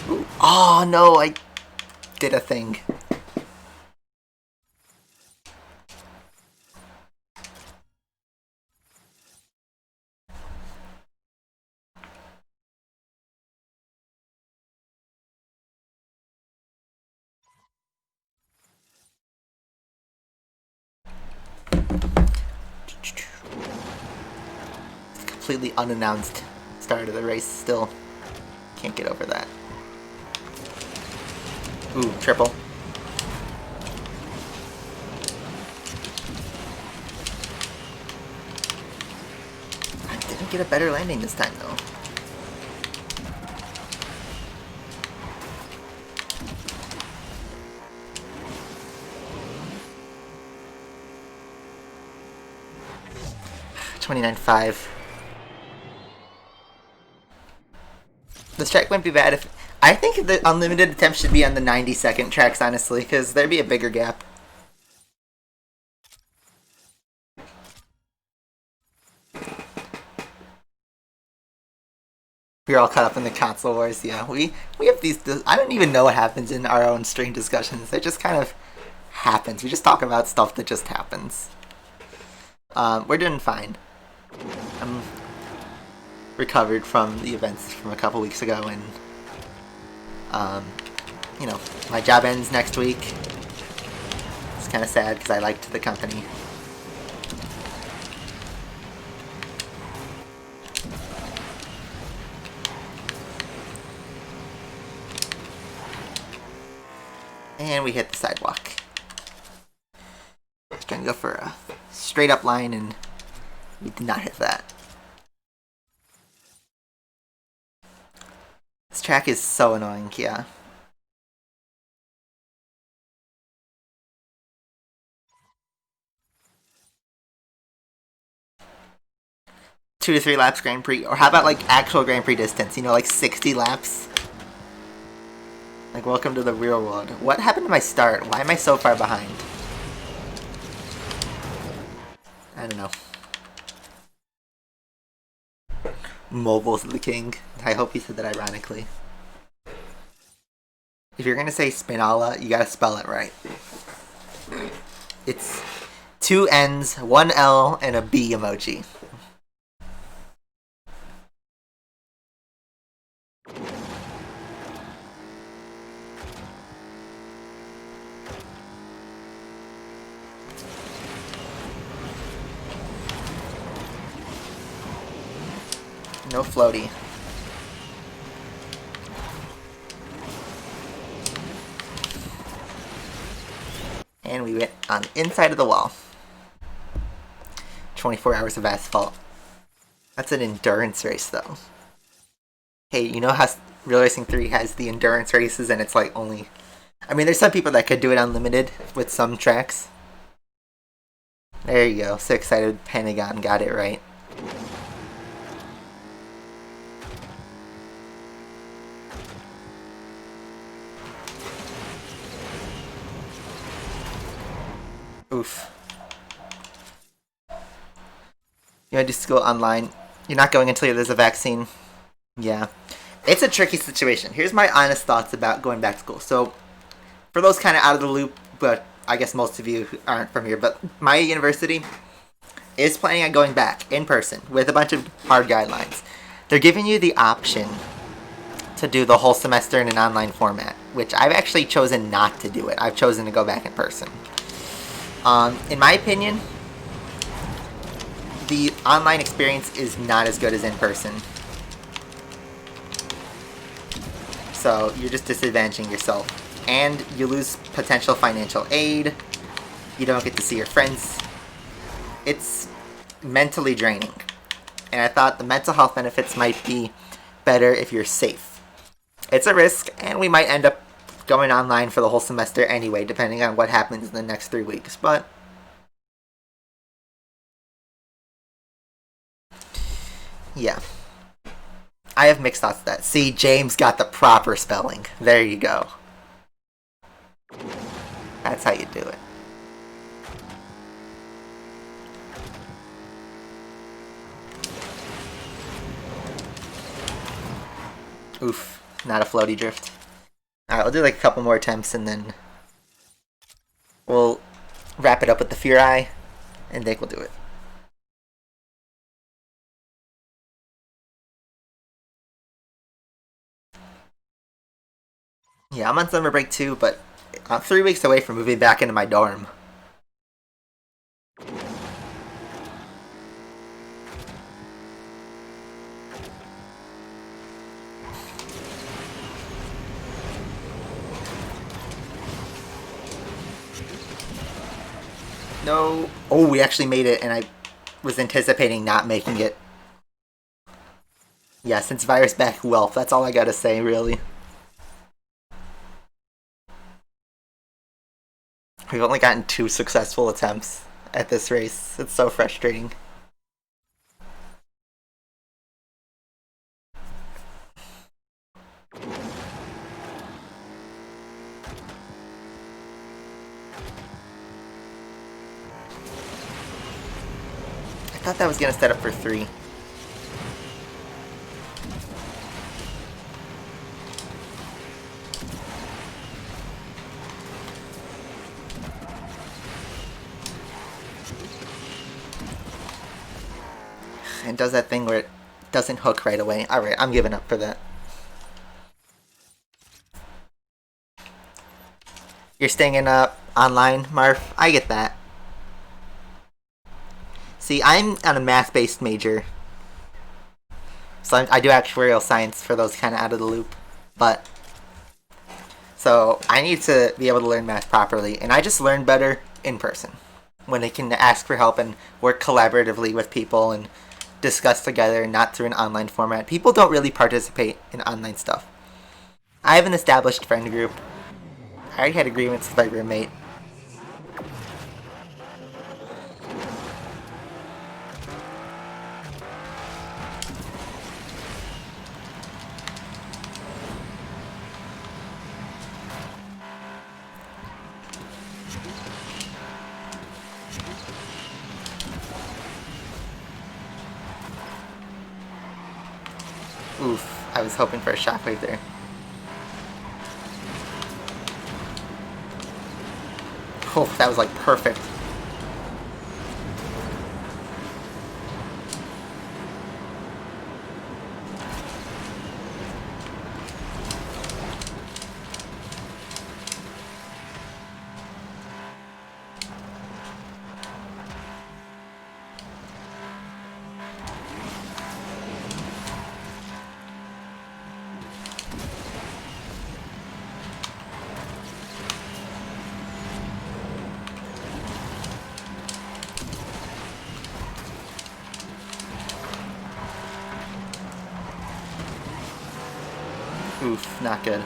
Ooh. Oh, no, I did a thing. completely unannounced start of the race. Still can't get over that. Ooh, triple. I didn't get a better landing this time though. $29.5. This track wouldn't be bad if... I think the unlimited attempts should be on the 90-second tracks, honestly, because there'd be a bigger gap. We're all caught up in the console wars, yeah. We have these... I don't even know what happens in our own stream discussions. It just kind of happens. We just talk about stuff that just happens. We're doing fine. I'm recovered from the events from a couple weeks ago, and you know, my job ends next week. It's kind of sad because I liked the company. And we hit the sidewalk. I was trying to go for a straight up line, and we did not hit that. This track is so annoying, yeah. Two to 3 laps Grand Prix, or how about like actual Grand Prix distance? You know, like 60 laps. Like, welcome to the real world. What happened to my start? Why am I so far behind? I don't know. Mobile's the king. I hope he said that ironically. If you're gonna say Spinala, you gotta spell it right. It's 2 N's, 1 L, and a B emoji. No floaty. And we went on the inside of the wall. 24 hours of asphalt. That's an endurance race, though. Hey, you know how Real Racing 3 has the endurance races and it's like only... I mean, there's some people that could do it unlimited with some tracks. There you go. So excited Pentagon got it right. Oof. You want to do school online? You're not going until there's a vaccine? Yeah. It's a tricky situation. Here's my honest thoughts about going back to school. So, for those kind of out of the loop, but I guess most of you aren't from here, but my university is planning on going back in person with a bunch of hard guidelines. They're giving you the option to do the whole semester in an online format, which I've actually chosen not to do it. I've chosen to go back in person. In my opinion, the online experience is not as good as in person. So you're just disadvantaging yourself. And you lose potential financial aid. You don't get to see your friends. It's mentally draining. And I thought the mental health benefits might be better if you're safe. It's a risk, and we might end up going online for the whole semester anyway, depending on what happens in the next 3 weeks, but yeah. I have mixed thoughts of that. See, James got the proper spelling. There you go. That's how you do it. Oof, not a floaty drift. Alright, we'll do like a couple more attempts and then we'll wrap it up with the Fear Eye, and Nick will do it. Yeah, I'm on summer break too, but I'm 3 weeks away from moving back into my dorm. No. Oh, we actually made it, and I was anticipating not making it. Yeah, since virus back, well, that's all I gotta say, really. We've only gotten 2 successful attempts at this race. It's so frustrating. I thought that was gonna set up for 3. And does that thing where it doesn't hook right away. Alright, I'm giving up for that. You're staying in online, Marv? I get that. See, I'm on a math-based major. So I do actuarial science for those kind of out of the loop. But, so I need to be able to learn math properly. And I just learn better in person. When I can ask for help and work collaboratively with people and discuss together, not through an online format. People don't really participate in online stuff. I have an established friend group. I already had agreements with my roommate. Oof, I was hoping for a shockwave there. Oh, that was like perfect. Oof, not good.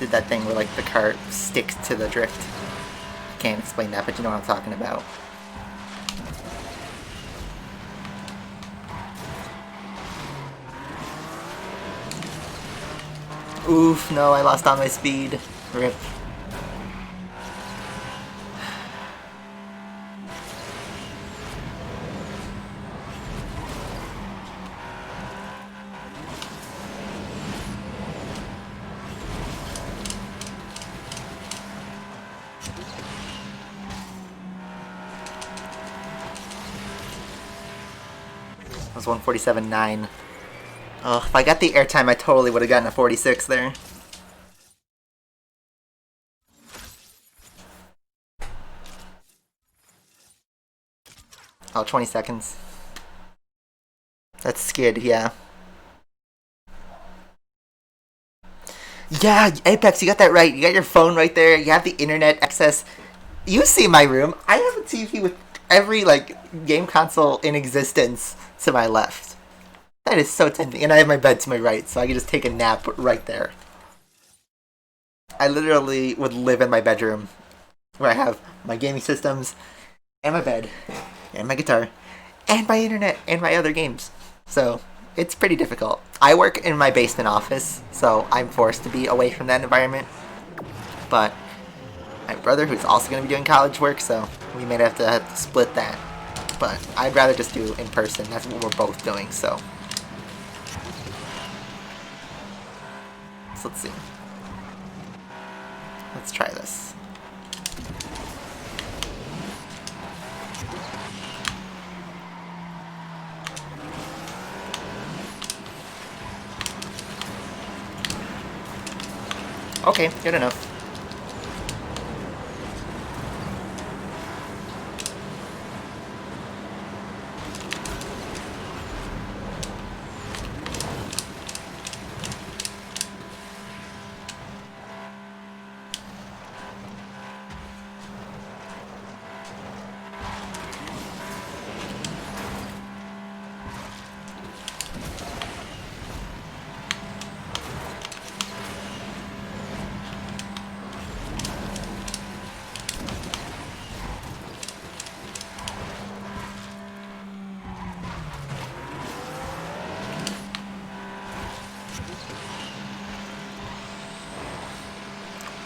Did that thing where like the car sticks to the drift. Can't explain that, but you know what I'm talking about. Oof, no, I lost all my speed. Rip. That was 147.9. Oh, if I got the airtime, I totally would have gotten a 46 there. Oh, 20 seconds. That's skid, yeah. Yeah, Apex, you got that right. You got your phone right there. You have the internet access. You see my room. I have a TV with every, like, game console in existence to my left. That is so tempting. And I have my bed to my right, so I can just take a nap right there. I literally would live in my bedroom where I have my gaming systems and my bed and my guitar and my internet and my other games. So it's pretty difficult. I work in my basement office, so I'm forced to be away from that environment. But my brother, who's also going to be doing college work, so we may have to split that. But I'd rather just do in person. That's what we're both doing, so. So let's see. Let's try this. Okay, good enough.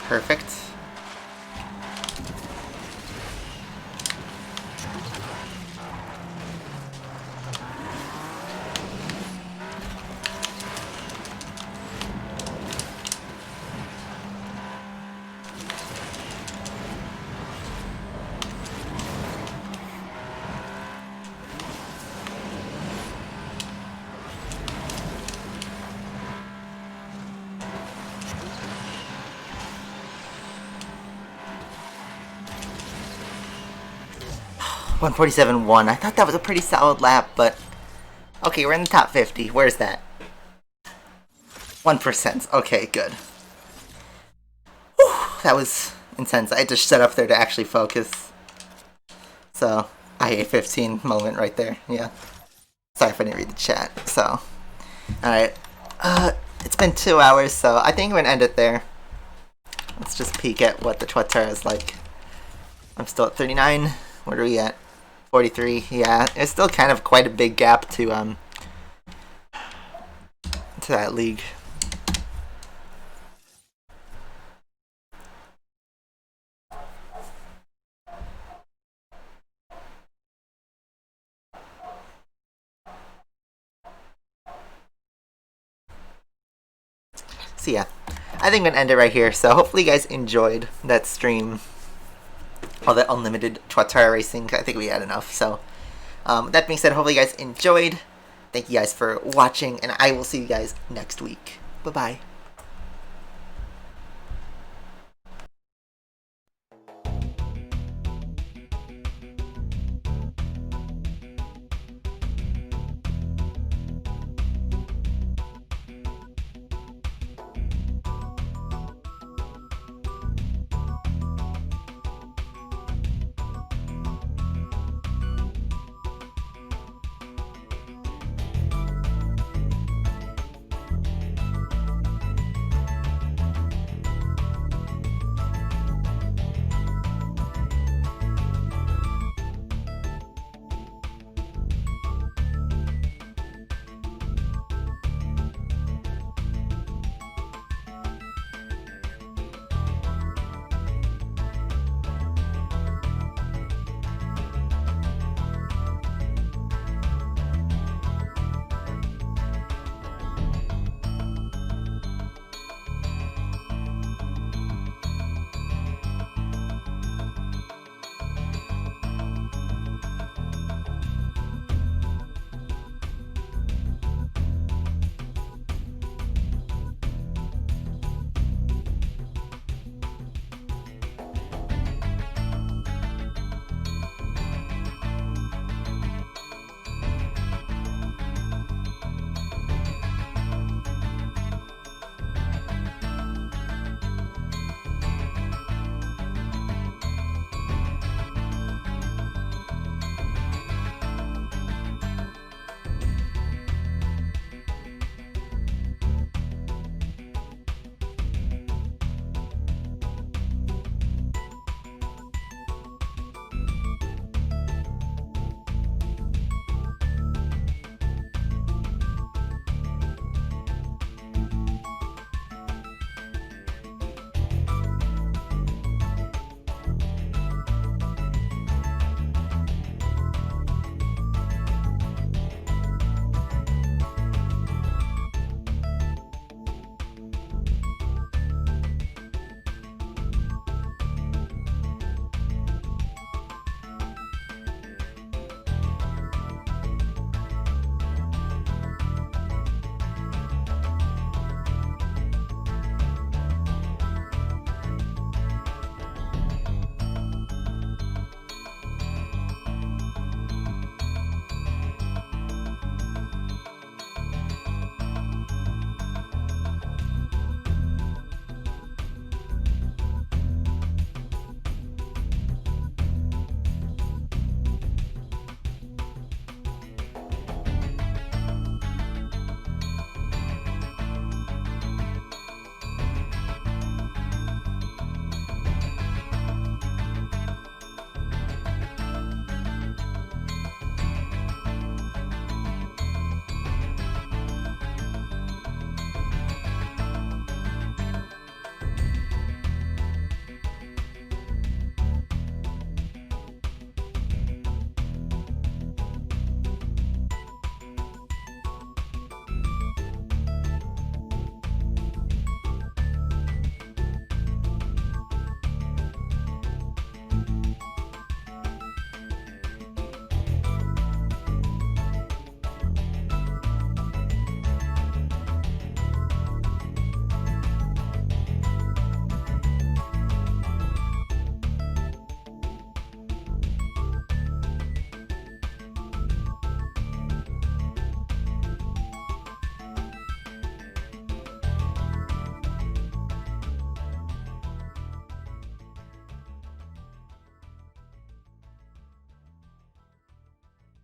Perfect. .147.1. I thought that was a pretty solid lap, but okay, we're in the top 50. Where's that? 1%. Okay, good. Whew, that was intense. I had to shut up there to actually focus. So, IA15 moment right there. Yeah. Sorry if I didn't read the chat. So, alright. It's been 2 hours, so I think I'm going to end it there. Let's just peek at what the Tuatara is like. I'm still at 39. What are we at? 43. Yeah, it's still kind of quite a big gap to that league. So yeah, I think I'm gonna end it right here. So hopefully you guys enjoyed that stream, all that unlimited Tuatara racing. I think we had enough. So with that being said, hopefully you guys enjoyed. Thank you guys for watching, and I will see you guys next week. Bye bye.